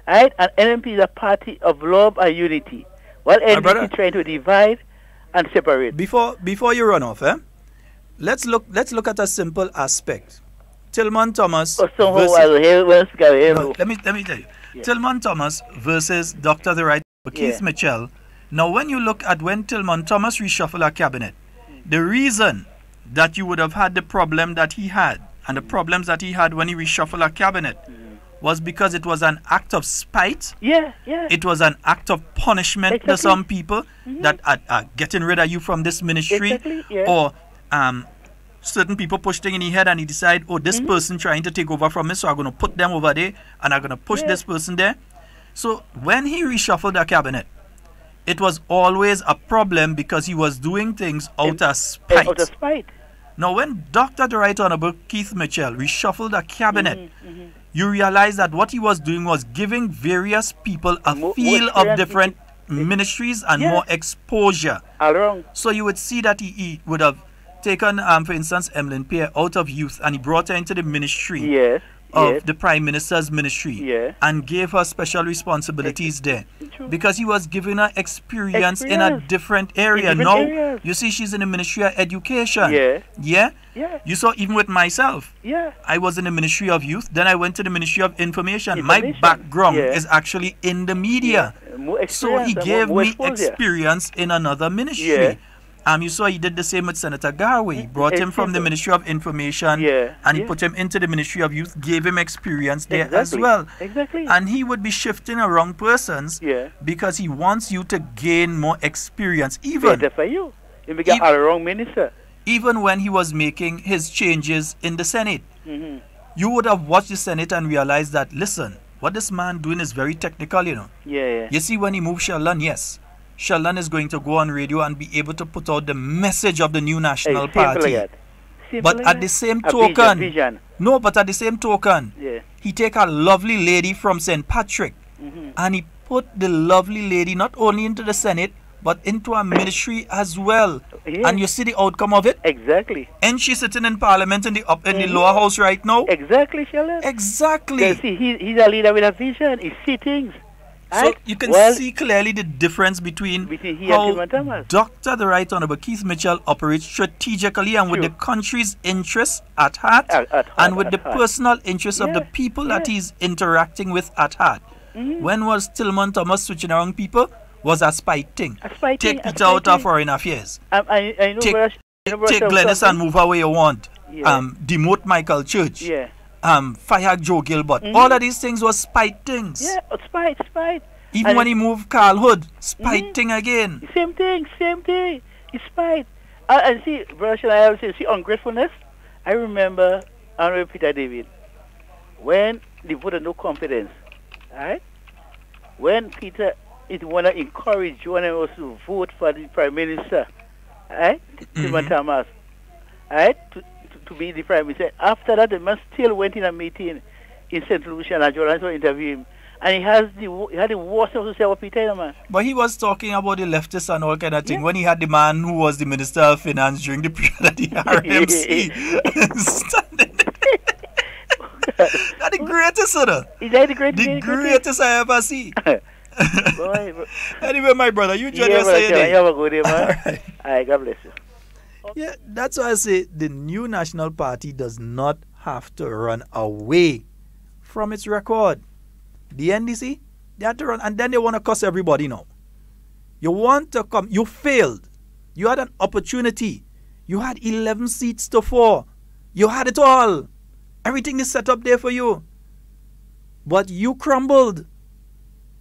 Speaker 9: Right? And NMP is a party of love and unity, while NDC is trying to divide and separate.
Speaker 3: Before you run off, let's look at a simple aspect. Tillman Thomas.
Speaker 9: Let
Speaker 3: me tell you. Yeah. Tillman Thomas versus Dr. The Right Keith Mitchell. Now, when you look at when Tillman Thomas reshuffled our cabinet, the reason that you would have had the problem that he had and the problems that he had when he reshuffled our cabinet was because it was an act of spite.
Speaker 9: Yeah.
Speaker 3: It was an act of punishment to some people that are getting rid of you from this ministry, or certain people push things in his head and he decide, oh, this person trying to take over from me, so I'm going to put them over there and I'm going to push this person there. So when he reshuffled the cabinet, it was always a problem because he was doing things out of spite. Now, when Dr. The Right Honorable Keith Mitchell reshuffled the cabinet, you realize that what he was doing was giving various people a feel of different ministries and more exposure. So you would see that he would have taken, for instance, Emmeline Pierre out of youth and he brought her into the ministry of the Prime Minister's ministry and gave her special responsibilities there because he was giving her experience in a different area. Now, you see, she's in the Ministry of Education. You saw, even with myself, I was in the Ministry of Youth, then I went to the Ministry of Information. My background is actually in the media. So he gave me experience in another ministry. You saw he did the same with Senator Garway. He brought him from the Ministry of Information and he put him into the Ministry of Youth, gave him experience there as well. And he would be shifting around persons because he wants you to gain more experience. Even
Speaker 9: for you. You become a wrong minister.
Speaker 3: Even when he was making his changes in the Senate, you would have watched the Senate and realized that, listen, what this man doing is very technical, you know. You see, when he moved Sheldon, Sheldon is going to go on radio and be able to put out the message of the new national party. But at the same token, he take a lovely lady from St. Patrick and he put the lovely lady not only into the Senate but into a ministry as well. And you see the outcome of it? And she's sitting in Parliament in the lower house right now?
Speaker 9: Sheldon. See, he's a leader with a vision. He sees things.
Speaker 3: So you can see clearly the difference between how Dr. The Right Honorable Keith Mitchell operates strategically and with the country's interests at heart and with the personal interests of the people that he's interacting with at heart. When was Tillman Thomas switching around people? Was a spite thing. Take Peter out of Foreign Affairs.
Speaker 9: I know
Speaker 3: take Glennis and move her where you want. Demote Michael Church. Fire Joe Gilbert. All of these things were spite things.
Speaker 9: Spite.
Speaker 3: Even when he moved Carl Hood, spite thing again.
Speaker 9: Same thing. It's spite. And see, Brother, I always say, see, ungratefulness. I remember Honorable Peter David when they voted no confidence. Alright? When Peter want to encourage Joanne also to vote for the Prime Minister, alright? Tillman Thomas. Alright? To be the Prime Minister. After that, the man still went in a meeting in St. Lucia and Joanne interviewed him. And he had the worst of to say about Peter, man.
Speaker 3: But he was talking about the leftists and all kind of thing when he had the man who was the Minister of Finance during the period of the RMC. That's the greatest, sir.
Speaker 9: Is that the greatest?
Speaker 3: The greatest I ever see. Anyway, my brother, you enjoy your say.
Speaker 9: You have a good day, man. All right, God bless you.
Speaker 3: Yeah, that's why I say the new national party does not have to run away from its record. The NDC, they had to run, and then they want to cuss everybody now. You want to come, you failed. You had an opportunity. You had 11 seats to 4. You had it all. Everything is set up there for you. But you crumbled.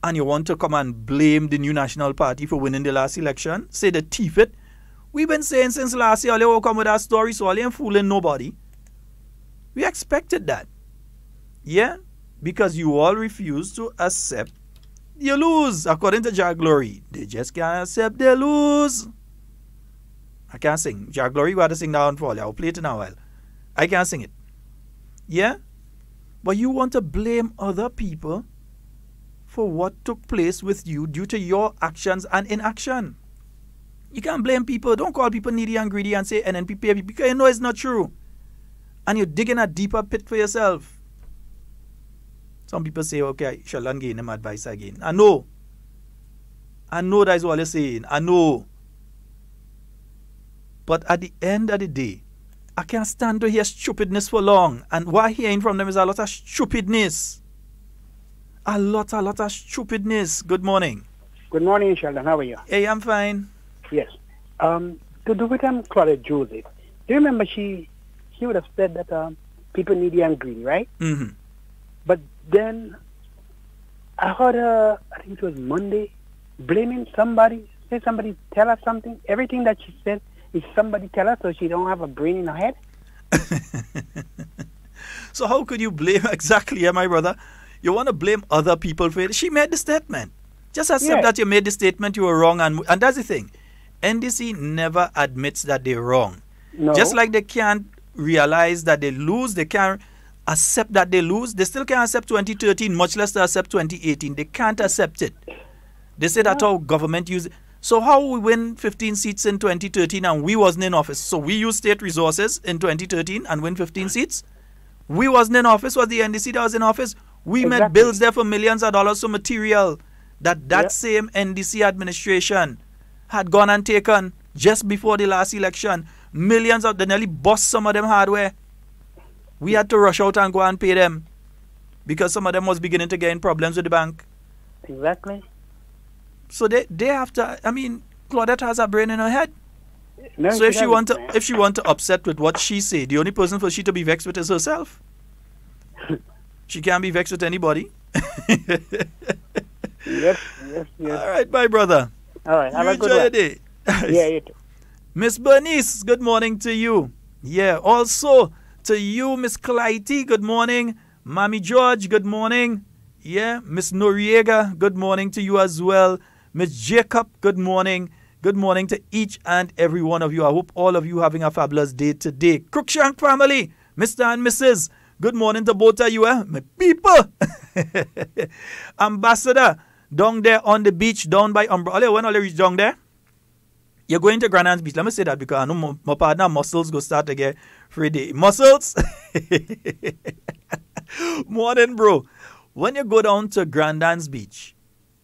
Speaker 3: And you want to come and blame the new national party for winning the last election? Say the thief it. We've been saying since last year, they will come with that story, so they ain't fooling nobody. We expected that. Yeah? Because you all refuse to accept you lose. According to Jah Glory, they just can't accept they lose. I can't sing. Jah Glory, you got to sing that one for you. I'll play it in a while. I can't sing it. Yeah? But you want to blame other people for what took place with you due to your actions and inaction. You can't blame people. Don't call people needy and greedy and say NNP pay people because you know it's not true. And you're digging a deeper pit for yourself. Some people say, okay, Sheldon gave him advice again. I know that's what you're saying. I know. But at the end of the day, I can't stand to hear stupidness for long. And what I'm hearing from them is a lot of stupidness. A lot of stupidness. Good morning.
Speaker 10: Good morning, Sheldon. How are you?
Speaker 3: Hey, I'm fine.
Speaker 10: Yes. To do with Claudette Joseph, do you remember she would have said that people need young green, right?
Speaker 3: Mm-hmm.
Speaker 10: But then I heard her, I think it was Monday, blaming somebody, say somebody tell her something. Everything that she said is somebody tell her so she don't have a brain in her head.
Speaker 3: So how could you blame exactly, my brother? You want to blame other people for it? She made the statement. Just accept that you made the statement, you were wrong. And that's the thing. NDC never admits that they're wrong.
Speaker 10: No.
Speaker 3: Just like they can't realize that they lose, they can't accept that they lose. They still can't accept 2013, much less to accept 2018. They can't accept it. They say that's how government use it. So how we win 15 seats in 2013 and we wasn't in office? So we used state resources in 2013 and win 15 seats? We wasn't in office. Was the NDC that was in office? We made bills there for millions of dollars for material that same NDC administration had gone and taken just before the last election. Millions of, they nearly bust some of them hardware. We had to rush out and go and pay them because some of them was beginning to get in problems with the bank.
Speaker 10: Exactly.
Speaker 3: So they have to, I mean, Claudette has a brain in her head.
Speaker 10: No,
Speaker 3: so if she want to upset with what she say, the only person for she to be vexed with is herself. She can't be vexed with anybody.
Speaker 10: Yes.
Speaker 3: All right, my brother.
Speaker 10: All right, have a
Speaker 3: enjoy
Speaker 10: good one.
Speaker 3: your day.
Speaker 10: Yeah, you too.
Speaker 3: Miss Bernice, good morning to you. Yeah, also to you, Miss Clytie, good morning. Mommy George, good morning. Yeah, Miss Noriega, good morning to you as well. Miss Jacob, good morning. Good morning to each and every one of you. I hope all of you having a fabulous day today. Crookshank family, Mr. and Mrs., good morning to both of you, my people. Ambassador, down there on the beach, down by Umbrella. When you reach down there, you're going to Grandans Beach. Let me say that because I know my partner Muscles go start to get free day. Muscles? Morning, bro. When you go down to Grandans Beach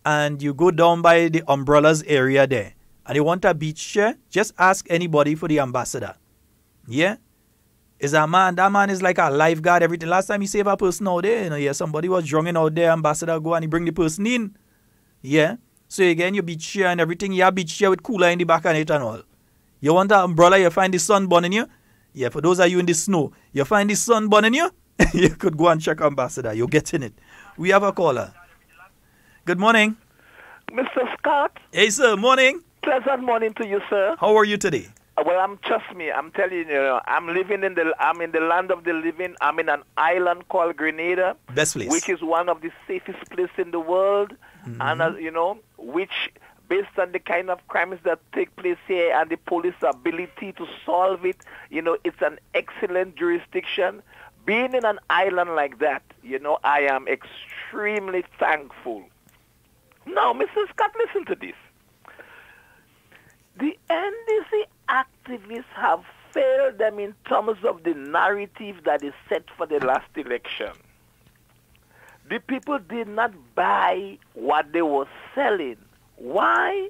Speaker 3: and you go down by the umbrellas area there and you want a beach chair, just ask anybody for the ambassador. Yeah? Is a man, that man is like a lifeguard, everything. Last time he saved a person out there, somebody was drowning out there, ambassador go and he bring the person in. Yeah? So again, your beach chair and everything, you have beach chair with cooler in the back and it and all. You want an umbrella, you find the sun burning you. Yeah, for those of you in the snow, you find the sun burning you, you could go and check ambassador. You're getting it. We have a caller. Good morning.
Speaker 11: Mr. Scott.
Speaker 3: Hey, sir. Morning.
Speaker 11: Pleasant morning to you, sir.
Speaker 3: How are you today?
Speaker 11: Well, trust me, I'm telling you, I'm in the land of the living. I'm in an island called Grenada.
Speaker 3: Best place.
Speaker 11: Which is one of the safest places in the world. Mm-hmm. And, which, based on the kind of crimes that take place here and the police ability to solve it, it's an excellent jurisdiction. Being in an island like that, I am extremely thankful. Now, Mr. Scott, listen to this. The NDC activists have failed them in terms of the narrative that is set for the last election. The people did not buy what they were selling. Why?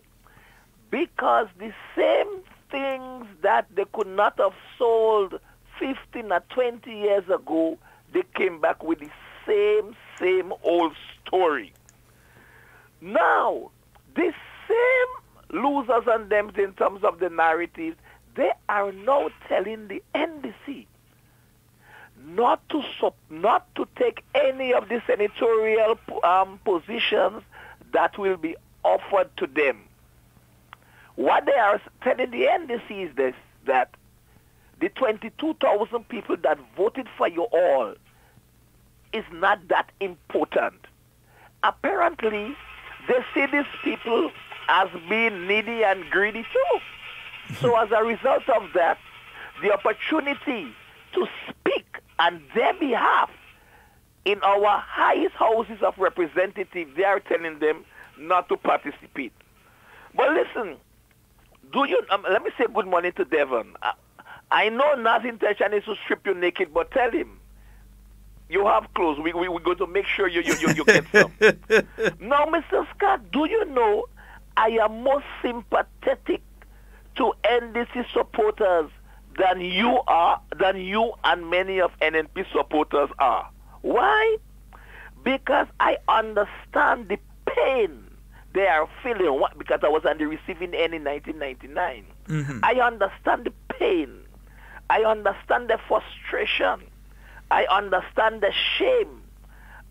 Speaker 11: Because the same things that they could not have sold 15 or 20 years ago, they came back with the same old story. Now, this same losers and them in terms of the narrative, they are now telling the NDC not to take any of the senatorial positions that will be offered to them. What they are telling the NDC is this, that the 22,000 people that voted for you all is not that important. Apparently, they see these people as being needy and greedy too. So as a result of that, the opportunity to speak on their behalf in our highest houses of representatives, they are telling them not to participate. But listen, let me say good morning to Devon. I know Nas' intention is to strip you naked, but tell him, you have clothes. We're going to make sure you get some. Now, Mr. Scott, do you know I am more sympathetic to NDC supporters than you and many of NNP supporters are. Why? Because I understand the pain they are feeling, because I was on the receiving end in 1999. Mm-hmm. I understand the pain. I understand the frustration. I understand the shame.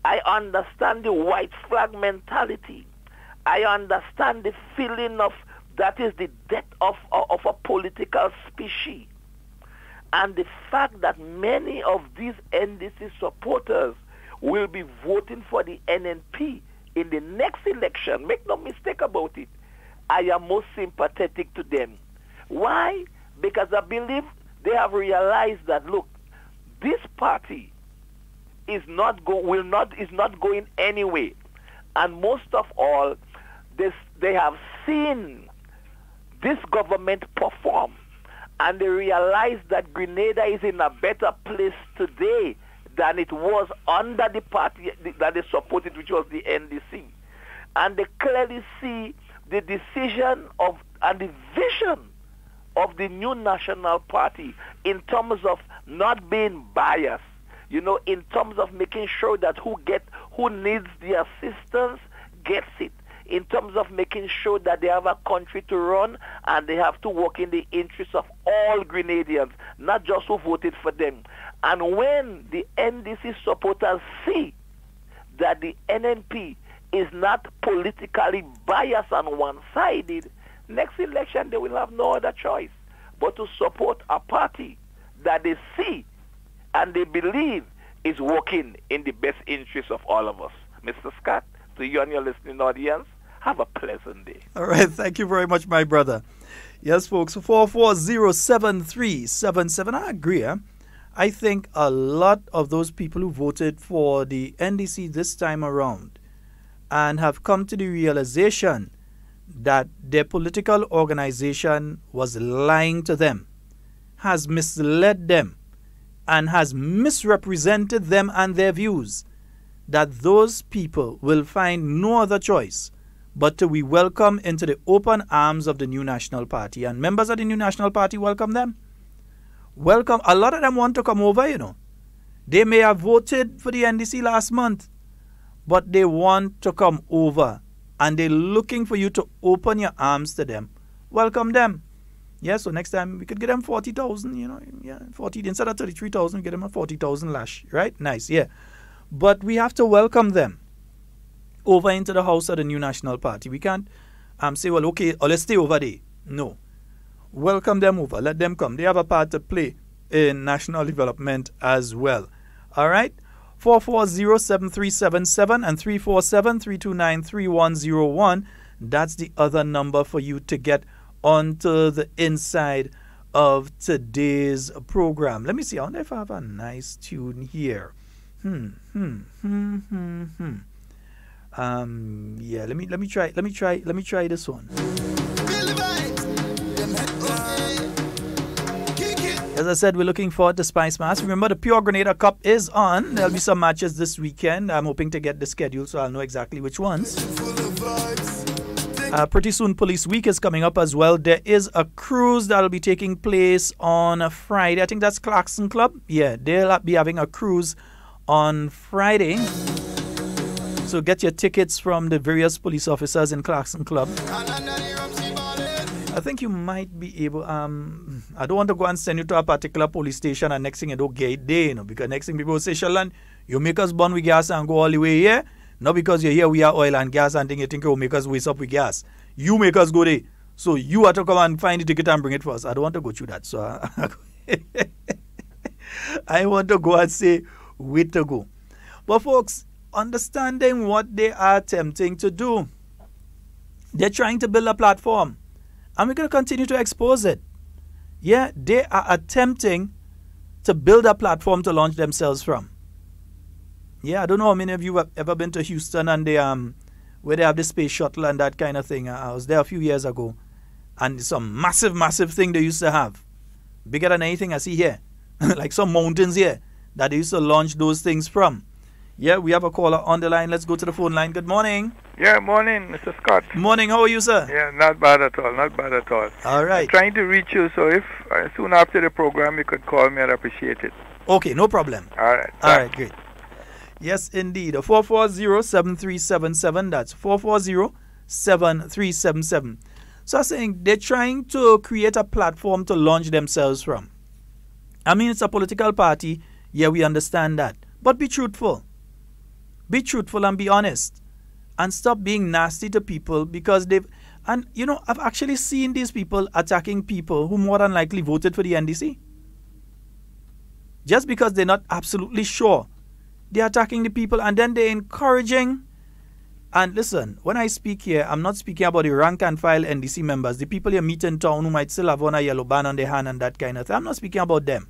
Speaker 11: I understand the white flag mentality. I understand the feeling of that is the death of a political species. And the fact that many of these NDC supporters will be voting for the NNP in the next election, make no mistake about it, I am most sympathetic to them. Why? Because I believe they have realized that, look, this party is not going anywhere. And most of all, they have seen this government perform, and they realize that Grenada is in a better place today than it was under the party that they supported, which was the NDC. And they clearly see the decision and the vision of the new national party in terms of not being biased, in terms of making sure that who needs the assistance gets it, in terms of making sure that they have a country to run and they have to work in the interests of all Grenadians, not just who voted for them. And when the NDC supporters see that the NNP is not politically biased and one-sided, next election they will have no other choice but to support a party that they see and they believe is working in the best interest of all of us. Mr. Scott, to you and your listening audience, have a pleasant day.
Speaker 3: All right, thank you very much, my brother. Yes, folks, 4407377. I agree. I think a lot of those people who voted for the NDC this time around and have come to the realization that their political organization was lying to them, has misled them, and has misrepresented them and their views, that those people will find no other choice but to be welcomed into the open arms of the new National Party. And members of the new National Party welcome them. Welcome. A lot of them want to come over, They may have voted for the NDC last month, but they want to come over. And they're looking for you to open your arms to them. Welcome them. Yeah, so next time we could get them 40,000, 40 instead of 33,000, we get them a 40,000 lash, right? Nice, yeah. But we have to welcome them over into the house of the new National Party. We can't say, well, okay, let's stay over there. No. Welcome them over. Let them come. They have a part to play in national development as well. All right? 440-7377 and 347-329-3101. That's the other number for you to get onto the inside of today's program. Let me see. I wonder if I have a nice tune here. Yeah, let me try this one. As I said, we're looking forward to Spice Mass. Remember, the Pure Grenada Cup is on. There'll be some matches this weekend. I'm hoping to get the schedule so I'll know exactly which ones. Pretty soon, Police Week is coming up as well. There is a cruise that'll be taking place on a Friday. I think that's Clarkson Club. Yeah, they'll be having a cruise on Friday. So get your tickets from the various police officers in Clarkson Club. I think you might be able, I don't want to go and send you to a particular police station and next thing you don't get it there, because next thing people will say, Sheldon, you make us burn with gas and go all the way here. Not because you're here, we are oil and gas and you think you'll make us waste up with gas. You make us go there. So you have to come and find the ticket and bring it for us. I don't want to go through that. So I want to go and say, where to go. But folks, understanding what they are attempting to do, they're trying to build a platform. And we're going to continue to expose it. Yeah, they are attempting to build a platform to launch themselves from. Yeah, I don't know how many of you have ever been to Houston and they where they have the space shuttle and that kind of thing. I was there a few years ago, and it's a massive thing they used to have, bigger than anything I see here, like some mountains here that they used to launch those things from. Yeah, we have a caller on the line. Let's go to the phone line. Good morning.
Speaker 12: Yeah, morning, Mr. Scott.
Speaker 3: Morning. How are you, sir?
Speaker 12: Yeah, not bad at all. Not bad at all.
Speaker 3: All right.
Speaker 12: I'm trying to reach you, so if soon after the program you could call me, I'd appreciate it.
Speaker 3: Okay, no problem.
Speaker 12: All right.
Speaker 3: All right, great. Yes, indeed. 440-7377. That's 440-7377. So I'm saying they're trying to create a platform to launch themselves from. I mean, it's a political party. Yeah, we understand that. But be truthful. Be truthful and be honest. And stop being nasty to people because they've... And, you know, I've actually seen these people attacking people who more than likely voted for the NDC. Just because they're not absolutely sure. They're attacking the people and then they're encouraging. And listen, when I speak here, I'm not speaking about the rank and file NDC members, the people you meet in town who might still have on a yellow band on their hand and that kind of thing. I'm not speaking about them.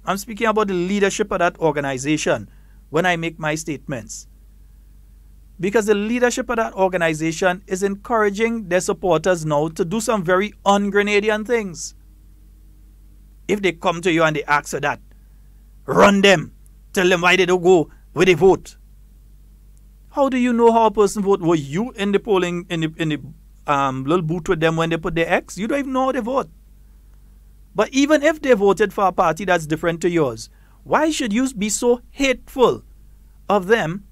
Speaker 3: I'm speaking about the leadership of that organization when I make my statements. Because the leadership of that organization is encouraging their supporters now to do some very un-Grenadian things. If they come to you and they ask for that, run them. Tell them why they don't go where they vote. How do you know how a person vote? Were you in the polling, in the little booth with them when they put their X? You don't even know how they vote. But even if they voted for a party that's different to yours, why should you be so hateful of them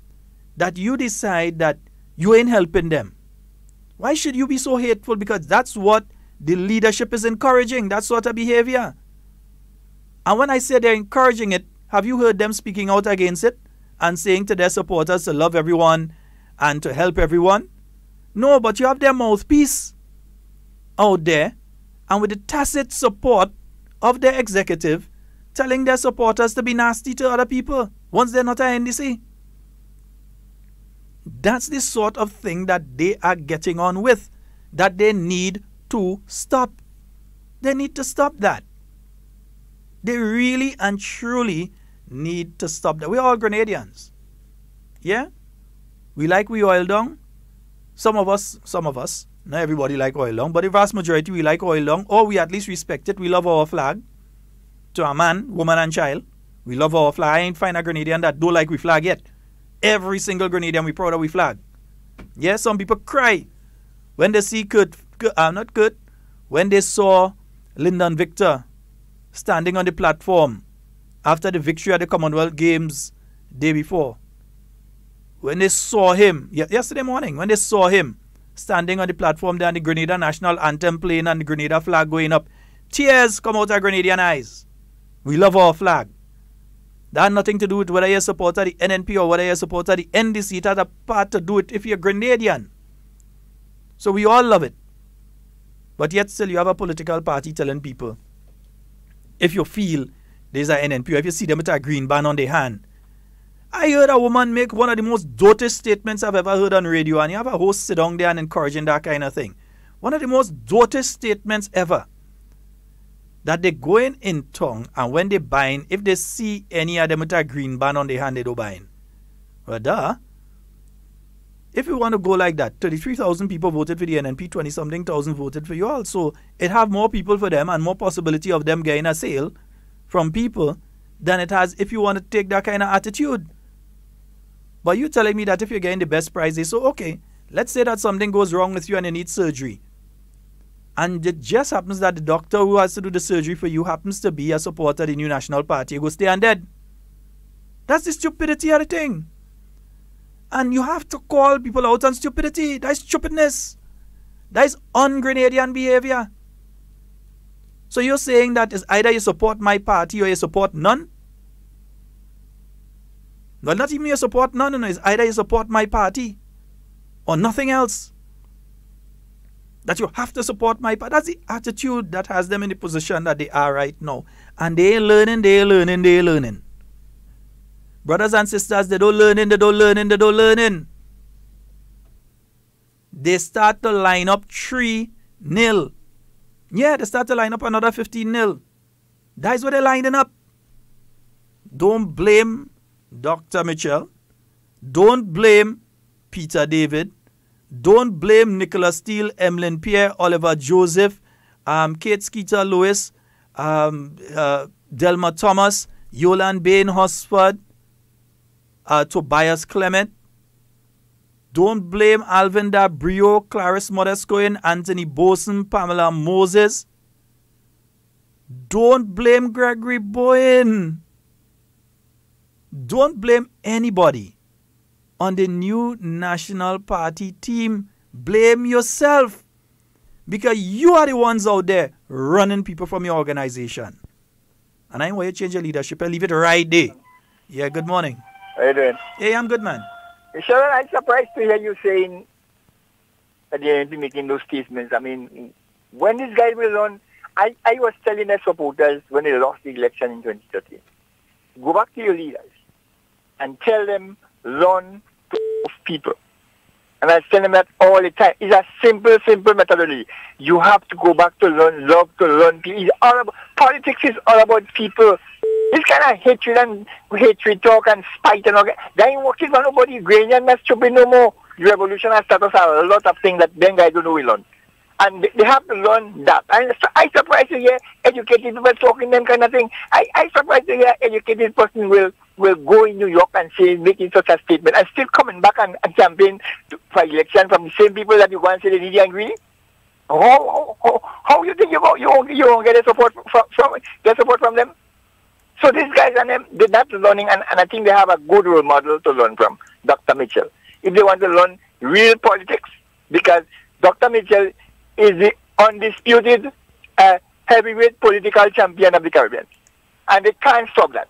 Speaker 3: that you decide that you ain't helping them? Why should you be so hateful? Because that's what the leadership is encouraging, that sort of behavior. And when I say they're encouraging it, have you heard them speaking out against it and saying to their supporters to love everyone and to help everyone? No, but you have their mouthpiece out there and with the tacit support of their executive telling their supporters to be nasty to other people once they're not an NDC. That's the sort of thing that they are getting on with, that they need to stop. They need to stop that. They really and truly need to stop that. We're all Grenadians. Yeah? We like we oil down. Some of us, not everybody like oil down, but the vast majority we like oil down, or we at least respect it. We love our flag. To a man, woman and child, we love our flag. I ain't find a Grenadian that don't like we flag yet. Every single Grenadian we proud of we flag. Yeah, some people cry when they see when they saw Lyndon Victor standing on the platform after the victory at the Commonwealth Games day before. When they saw him, yesterday morning, when they saw him standing on the platform there and the Grenada national anthem playing and the Grenada flag going up, tears come out of Grenadian eyes. We love our flag. That had nothing to do with whether you're a supporter of the NNP or whether you're a supporter of the NDC. It had a part to do it if you're Grenadian. So we all love it. But yet still you have a political party telling people, if you feel there's an NNP or if you see them with a green band on their hand. I heard a woman make one of the most dotish statements I've ever heard on radio, and you have a host sit down there and encouraging that kind of thing. One of the most dotish statements ever. That they going in tongue, and when they buying, if they see any of them with a green band on their hand, they don't buying. Well, if you want to go like that, 33,000 people voted for the NNP, 20-something thousand voted for you all. So it have more people for them and more possibility of them getting a sale from people than it has if you want to take that kind of attitude. But you telling me that if you're getting the best price, they so okay, let's say that something goes wrong with you and you need surgery. And it just happens that the doctor who has to do the surgery for you happens to be a supporter of the New National Party. You go stay undead. That's the stupidity of the thing. And you have to call people out on stupidity. That is stupidness. That is un-Grenadian behavior. So you're saying that it's either you support my party or you support none? Well, not even you support none. No, it's either you support my party or nothing else. That you have to support my party. That's the attitude that has them in the position that they are right now. And they're learning. Brothers and sisters, they don't learning. They start to line up 3-0. Yeah, they start to line up another 15-0. That's what they're lining up. Don't blame Dr. Mitchell. Don't blame Peter David. Don't blame Nicholas Steele, Emlyn Pierre, Oliver Joseph, Kate Skeeter Lewis, Delma Thomas, Yolan Bain Hosford, Tobias Clement. Don't blame Alvinda Brio, Clarice Modescoin, Anthony Boson, Pamela Moses. Don't blame Gregory Bowen. Don't blame anybody on the new National Party team. Blame yourself. Because you are the ones out there running people from your organization. And I want you to change your leadership and leave it right there. Yeah, good morning.
Speaker 13: How you doing?
Speaker 3: Hey, I'm good, man.
Speaker 13: Sheldon, I'm surprised to hear you saying that they ain't making those statements. I mean, when this guy was on, I was telling their supporters when they lost the election in 2013, go back to your leaders and tell them, learn to love people. And I tell them that all the time. It's a simple methodology. You have to go back to learn love, to learn people. It's all about, politics is all about people. This kind of hatred talk and spite and all that, they ain't working for nobody. Granian, that's stupid no more. The revolution has taught us a lot of things that them guys don't know we learn. And they have to learn that. And I surprised to hear educated people talking them kind of thing. I surprised to hear educated person will go in New York and say, making such a statement, and still coming back and campaign for election from the same people that you want to say they needy and greedy. How you think you won't get support from them? So these guys and them, they're not learning, and I think they have a good role model to learn from, Dr. Mitchell. If they want to learn real politics, because Dr. Mitchell is the undisputed heavyweight political champion of the Caribbean. And they can't stop that.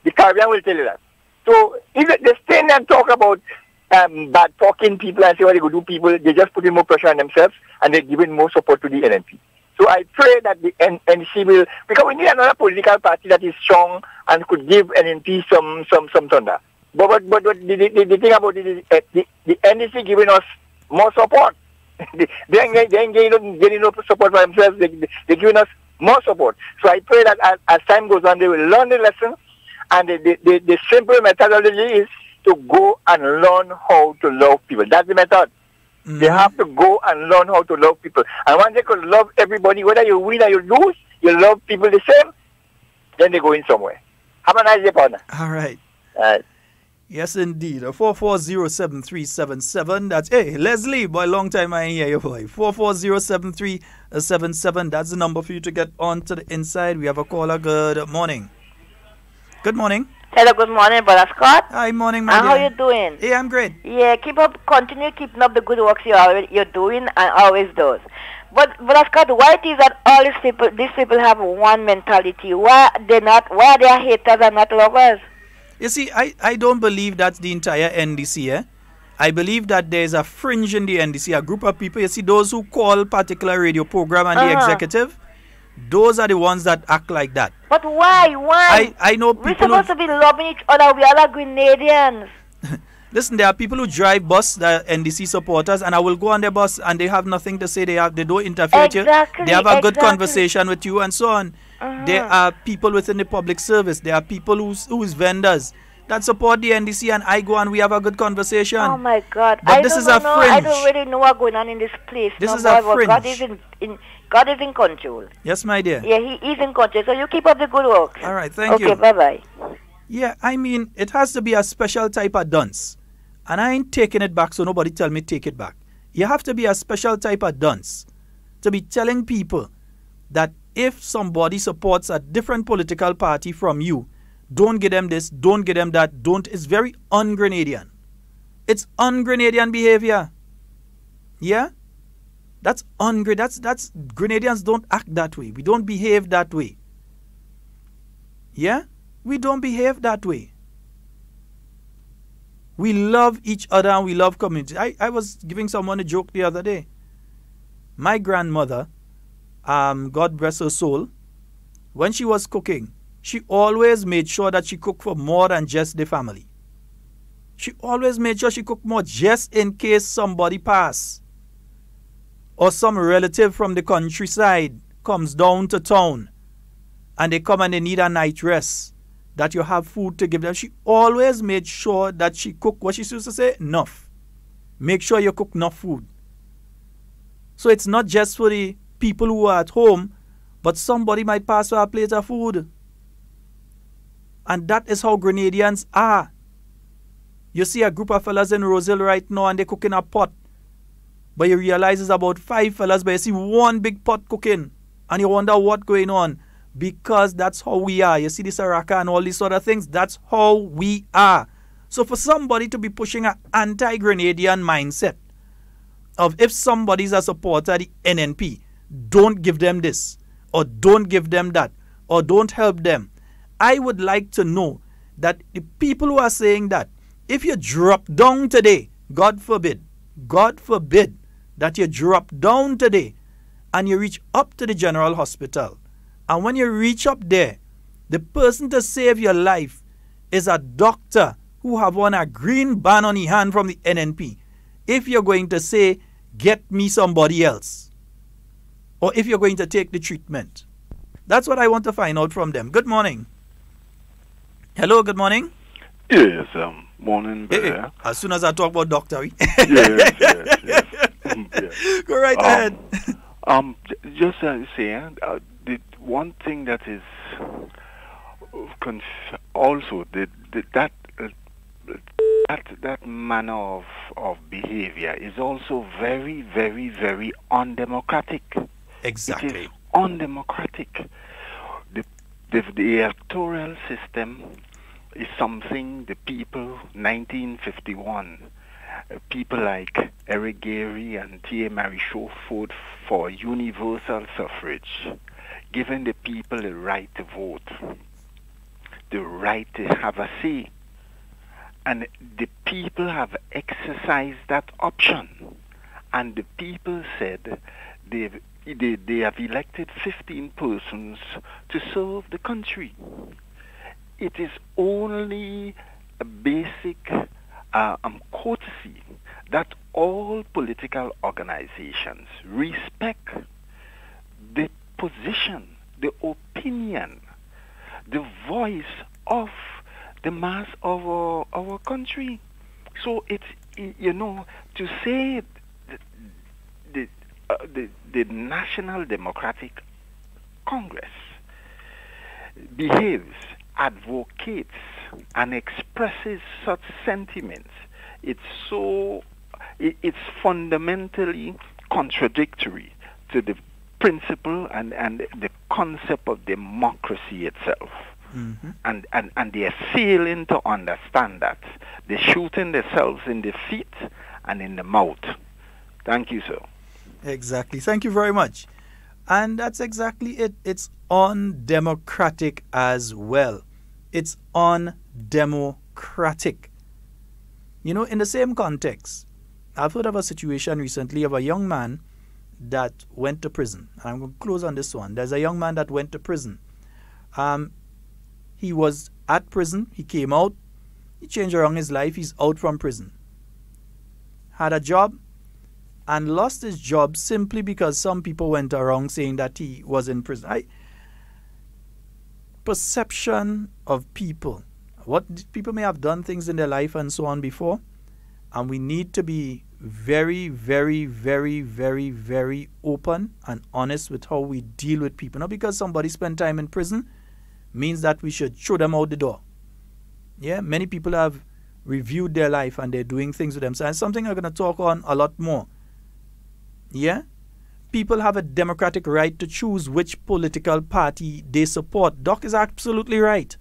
Speaker 13: The Caribbean will tell you that. So if they stand and talk about bad talking people and say what they could do people, they just putting more pressure on themselves and they're giving more support to the NNP. So I pray that the NC will, because we need another political party that is strong and could give NNP some thunder. But the thing about it is the NDC giving us more support. they ain't getting no support for themselves. They're giving us more support. So I pray that as time goes on, they will learn the lesson. And the simple methodology is to go and learn how to love people. That's the method. Mm-hmm. They have to go and learn how to love people. And once they could love everybody, whether you win or you lose, you love people the same, then they go in somewhere. Have a nice day, partner.
Speaker 3: All right. Yes, indeed. 4407377. That's, hey, Leslie, boy, long time I ain't hear you, boy. 4407377. That's the number for you to get on to the inside. We have a caller. Good morning. Good morning.
Speaker 14: Hello, good morning, Brother Scott.
Speaker 3: Hi, morning, my
Speaker 14: dear.
Speaker 3: How
Speaker 14: you doing?
Speaker 3: Yeah, I'm great.
Speaker 14: Yeah, continue keeping up the good works you're doing and always does. But Brother Scott, why it is that all these people have one mentality? Why they are haters and not lovers?
Speaker 3: You see, I don't believe that's the entire NDC, eh? I believe that there's a fringe in the NDC, a group of people. You see, those who call particular radio program and the executive, those are the ones that act like that.
Speaker 14: But why?
Speaker 3: I know people.
Speaker 14: We're supposed to be loving each other. We all are Grenadians.
Speaker 3: Listen, there are people who drive bus that are NDC supporters, and I will go on their bus and they have nothing to say. They don't interfere with you. They have a good conversation with you and so on. There are people within the public service. There are people who's vendors that support the NDC, and I go and we have a good conversation.
Speaker 14: Oh my God!
Speaker 3: But this is a fringe.
Speaker 14: I don't really know what's going on in this place.
Speaker 3: This is a fringe.
Speaker 14: God is in control.
Speaker 3: Yes, my dear.
Speaker 14: Yeah, He is in control. So you keep up the good work.
Speaker 3: All right, thank you.
Speaker 14: Okay, bye-bye.
Speaker 3: Yeah, I mean, it has to be a special type of dunce. And I ain't taking it back, so nobody tell me take it back. You have to be a special type of dunce to be telling people that if somebody supports a different political party from you, don't give them this, don't give them that, don't. It's very un-Grenadian. It's un-Grenadian behavior. Yeah? That's Grenadians don't act that way. We don't behave that way. Yeah? We don't behave that way. We love each other and we love community. I was giving someone a joke the other day. My grandmother, God bless her soul, when she was cooking, she always made sure that she cooked for more than just the family. She always made sure she cooked more just in case somebody passed. Or some relative from the countryside comes down to town and they come and they need a night rest. that you have food to give them. She always made sure that she cooked, what she used to say, enough. Make sure you cook enough food. So it's not just for the people who are at home, but somebody might pass for a plate of food. And that is how Grenadians are. You see a group of fellas in Rosehill right now and they're cooking a pot. But you realize it's about 5 fellas, but you see one big pot cooking. And you wonder what's going on. Because that's how we are. You see this Araka and all these sort of things. That's how we are. So for somebody to be pushing an anti-Grenadian mindset of if somebody's a supporter of the NNP, don't give them this, or don't give them that, or don't help them. I would like to know that the people who are saying that, if you drop down today, God forbid that you drop down today and you reach up to the General Hospital, and when you reach up there, the person to save your life is a doctor who have on a green band on his hand from the NNP. If you're going to say, get me somebody else, or if you're going to take the treatment. That's what I want to find out from them. Good morning. Hello, good morning.
Speaker 15: Yes, morning, brother.
Speaker 3: Hey, as soon as I talk about doctor,
Speaker 15: yes.
Speaker 3: Go right ahead.
Speaker 15: Just saying, the one thing that is also that manner of behavior is also very, very, very undemocratic.
Speaker 3: Exactly.
Speaker 15: It is undemocratic. The electoral system is something the people, 1951, people like Eric Gary and T.A. Marichaud fought for universal suffrage, giving the people the right to vote, the right to have a say. And the people have exercised that option. And the people said they have elected 15 persons to serve the country. It is only a basic courtesy that all political organizations respect the position, the opinion, the voice of the mass of our country. So it's, to say the National Democratic Congress behaves, advocates, and expresses such sentiments, it's fundamentally contradictory to the principle and the concept of democracy itself. Mm-hmm. And they are failing to understand that. They're shooting themselves in the feet and in the mouth. Thank you, sir.
Speaker 3: Exactly. Thank you very much. And that's exactly it. It's undemocratic as well. It's undemocratic. You know, in the same context, I've heard of a situation recently of a young man that went to prison. I'm going to close on this one. There's a young man that went to prison. He was at prison. He came out. He changed around his life. He's out from prison. Had a job and lost his job simply because some people went around saying that he was in prison. Perception of people. What people may have done things in their life and so on before. And we need to be very, very, very, very, very open and honest with how we deal with people. Not because somebody spent time in prison means that we should throw them out the door. Yeah, many people have reviewed their life and they're doing things with themselves. Something I'm going to talk on a lot more. Yeah, people have a democratic right to choose which political party they support. Doc is absolutely right.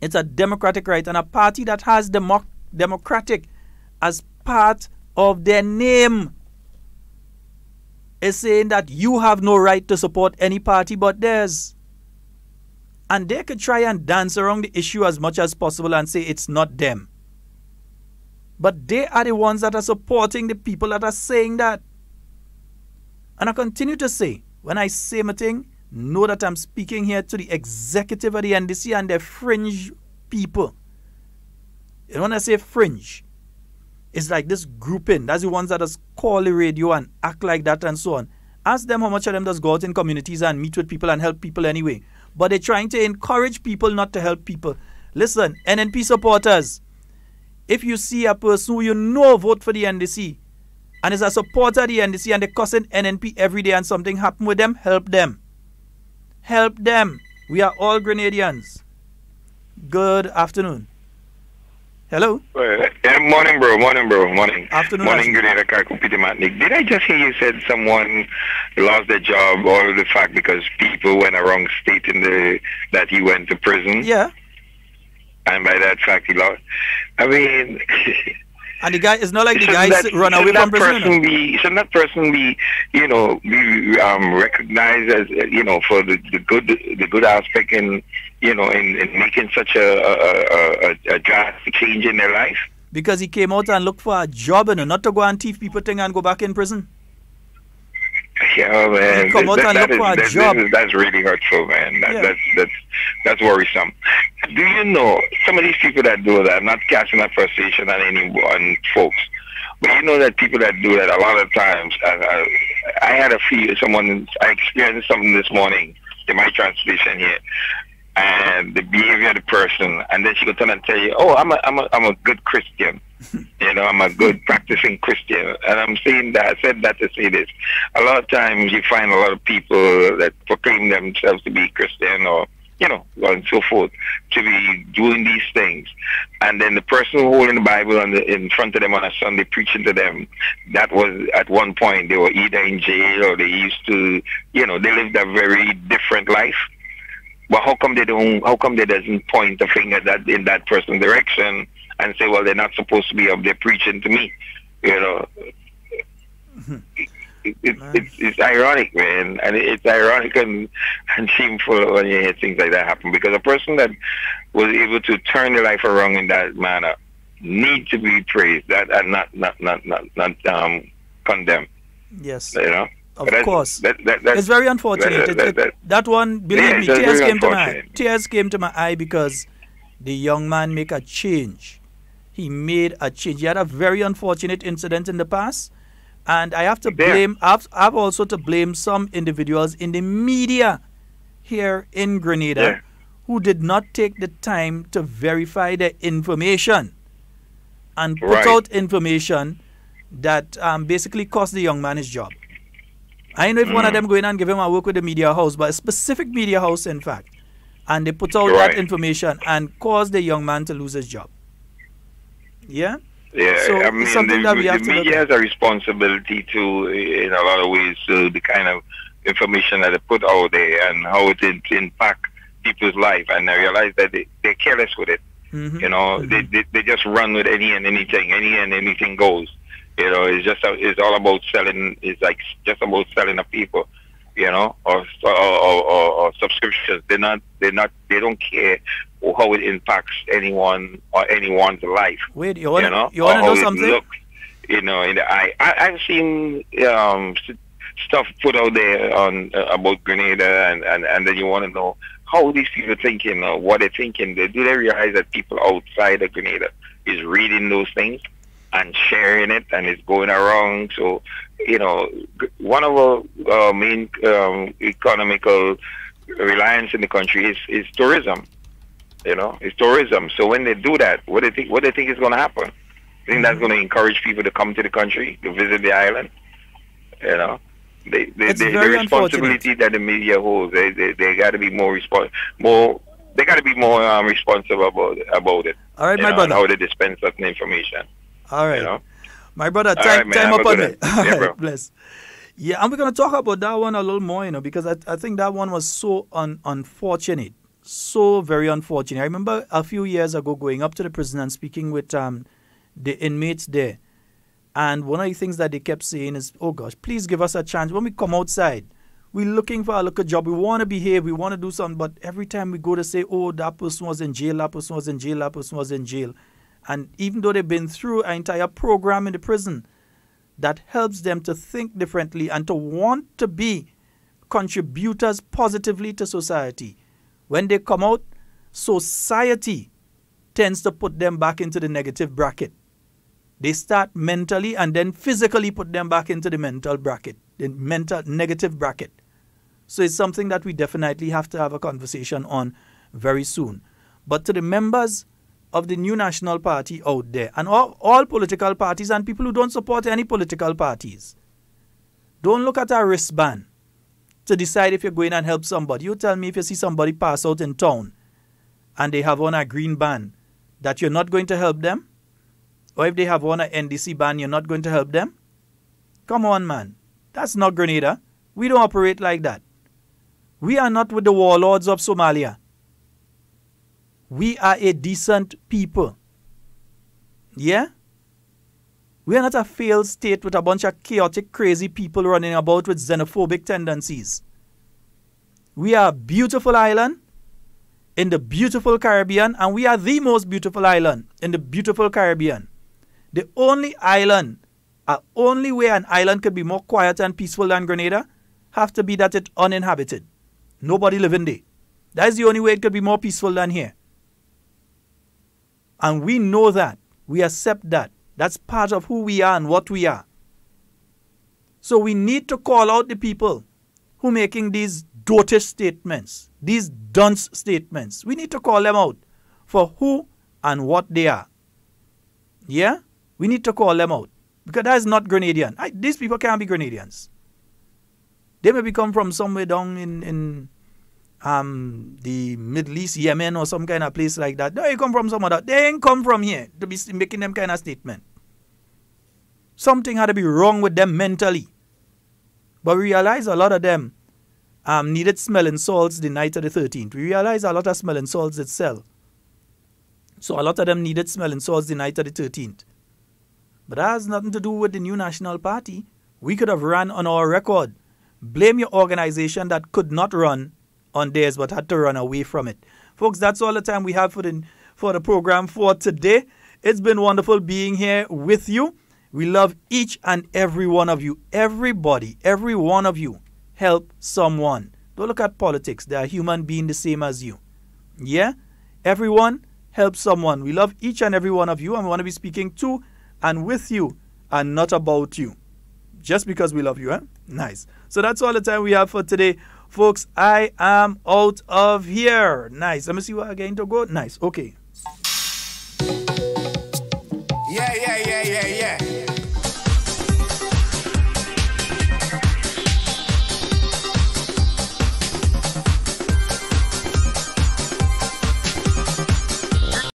Speaker 3: It's a democratic right, and a party that has democratic as part of their name is saying that you have no right to support any party but theirs. And they could try and dance around the issue as much as possible and say it's not them. But they are the ones that are supporting the people that are saying that. And I continue to say, when I say my thing, know that I'm speaking here to the executive of the NDC and their fringe people. And when I say fringe, it's like this grouping. That's the ones that just call the radio and act like that and so on. Ask them how much of them does go out in communities and meet with people and help people anyway. but they're trying to encourage people not to help people. Listen, NNP supporters, if you see a person who you know vote for the NDC and is a supporter of the NDC and they're cussing NNP every day and something happened with them, help them. Help them. We are all Grenadians. Good afternoon. Hello?
Speaker 16: Morning, bro. Morning.
Speaker 3: Afternoon.
Speaker 16: Morning, Grenada Peter Matnick. Did I just hear you said someone lost their job or the fact because people went a wrong state that he went to prison?
Speaker 3: Yeah.
Speaker 16: And by that fact, he lost. I mean...
Speaker 3: And the guy, it's not like the guy run away from prison.
Speaker 16: Shouldn't that person be recognized as, for the good aspect in making such a drastic change in their life?
Speaker 3: Because he came out and looked for a job and not to go and thief people thing and go back in prison.
Speaker 16: Yeah, man.
Speaker 3: He come out and look for a job.
Speaker 16: That's really hurtful, man. That's worrisome. Do you know some of these people that do that? I'm not casting that frustration on anyone, folks. But you know that people that do that a lot of times. I had I experienced something this morning in my translation here, and the behavior of the person, and then she could turn and tell you, "Oh, I'm a good Christian." I'm a good practicing Christian. And I'm saying that, I said that to say this. A lot of times you find a lot of people that proclaim themselves to be Christian or, and so forth, to be doing these things. And then the person holding the Bible in front of them on a Sunday preaching to them, that was at one point, they were either in jail or they used to, they lived a very different life. But how come they doesn't point a finger in that person's direction and say, well, they're not supposed to be up there preaching to me? It's ironic, man. And it's ironic and shameful when you hear things like that happen, because a person that was able to turn their life around in that manner need to be praised, and not condemned.
Speaker 3: Yes.
Speaker 16: Of
Speaker 3: course. It's very unfortunate. That one, believe me, tears came to my eye because the young man make a change. He made a change. He had a very unfortunate incident in the past. And I have to blame, I've also to blame some individuals in the media here in Grenada who did not take the time to verify the information and put out information that basically cost the young man his job. I know if one of them go in and give him a work with the media house, but a specific media house, in fact, and they put out that information and caused the young man to lose his job. Yeah?
Speaker 16: Yeah,
Speaker 3: so
Speaker 16: I mean, the media has a responsibility to, in a lot of ways, to the kind of information that they put out there and how it impact people's life. And I realize that they're careless with it. They just run with any and anything goes. It's all about selling. It's like just about selling the people, or subscriptions. They don't care how it impacts anyone or anyone's life.
Speaker 3: Wait, you want to know something?
Speaker 16: Look, in the eye. I've seen stuff put out there on about Grenada, and then you want to know how these people are thinking or what they're thinking. Do they realize that people outside of Grenada is reading those things and sharing it, and it's going around? So, one of our main economical reliance in the country is tourism. It's tourism. So when they do that, what do they think is going to happen? I think that's going to encourage people to come to the country, to visit the island. The responsibility that the media holds, they got to be more responsible about it.
Speaker 3: All right, my brother.
Speaker 16: How they dispense certain information.
Speaker 3: All right. My brother, time up on it. All right, bless. Yeah, and we're going to talk about that one a little more, because I think that one was so unfortunate. So very unfortunate. I remember a few years ago going up to the prison and speaking with the inmates there. And one of the things that they kept saying is, oh gosh, please give us a chance. When we come outside, we're looking for a local job. We want to behave. We want to do something. But every time we go to say, oh, that person was in jail, that person was in jail, that person was in jail. And even though they've been through an entire program in the prison, that helps them to think differently and to want to be contributors positively to society. When they come out, society tends to put them back into the negative bracket. They start mentally and then physically put them back into the mental bracket, the mental negative bracket. So it's something that we definitely have to have a conversation on very soon. But to the members of the New National Party out there, and all political parties and people who don't support any political parties, don't look at a wristband to decide if you're going and help somebody. You tell me if you see somebody pass out in town and they have on a green band that you're not going to help them? Or if they have on a NDC band, you're not going to help them? Come on, man. That's not Grenada. We don't operate like that. We are not with the warlords of Somalia. We are a decent people. Yeah? We are not a failed state with a bunch of chaotic, crazy people running about with xenophobic tendencies. We are a beautiful island in the beautiful Caribbean, and we are the most beautiful island in the beautiful Caribbean. The only way an island could be more quiet and peaceful than Grenada have to be that it's uninhabited. Nobody living there. That is the only way it could be more peaceful than here. And we know that. We accept that. That's part of who we are and what we are. So we need to call out the people who are making these dotish statements, these dunce statements. We need to call them out for who and what they are. Yeah? We need to call them out. Because that is not Grenadian. These people can't be Grenadians. They may come from somewhere down in the Middle East, Yemen, or some kind of place like that. They come from some other. They ain't come from here to be making them kind of statement. Something had to be wrong with them mentally. But we realize a lot of them needed smelling salts the night of the 13th. We realize a lot of smelling salts did sell. So a lot of them needed smelling salts the night of the 13th. But that has nothing to do with the New National Party. We could have run on our record. Blame your organization that could not run on theirs but had to run away from it. Folks, that's all the time we have for the program for today. It's been wonderful being here with you. We love each and every one of you. Everybody, every one of you, help someone. Don't look at politics. They are human beings the same as you. Yeah? Everyone, help someone. We love each and every one of you, and we want to be speaking to and with you and not about you. Just because we love you, eh? Nice. So that's all the time we have for today. Folks, I am out of here. Nice. Let me see where I'm going to go. Nice. Okay.
Speaker 17: Yeah.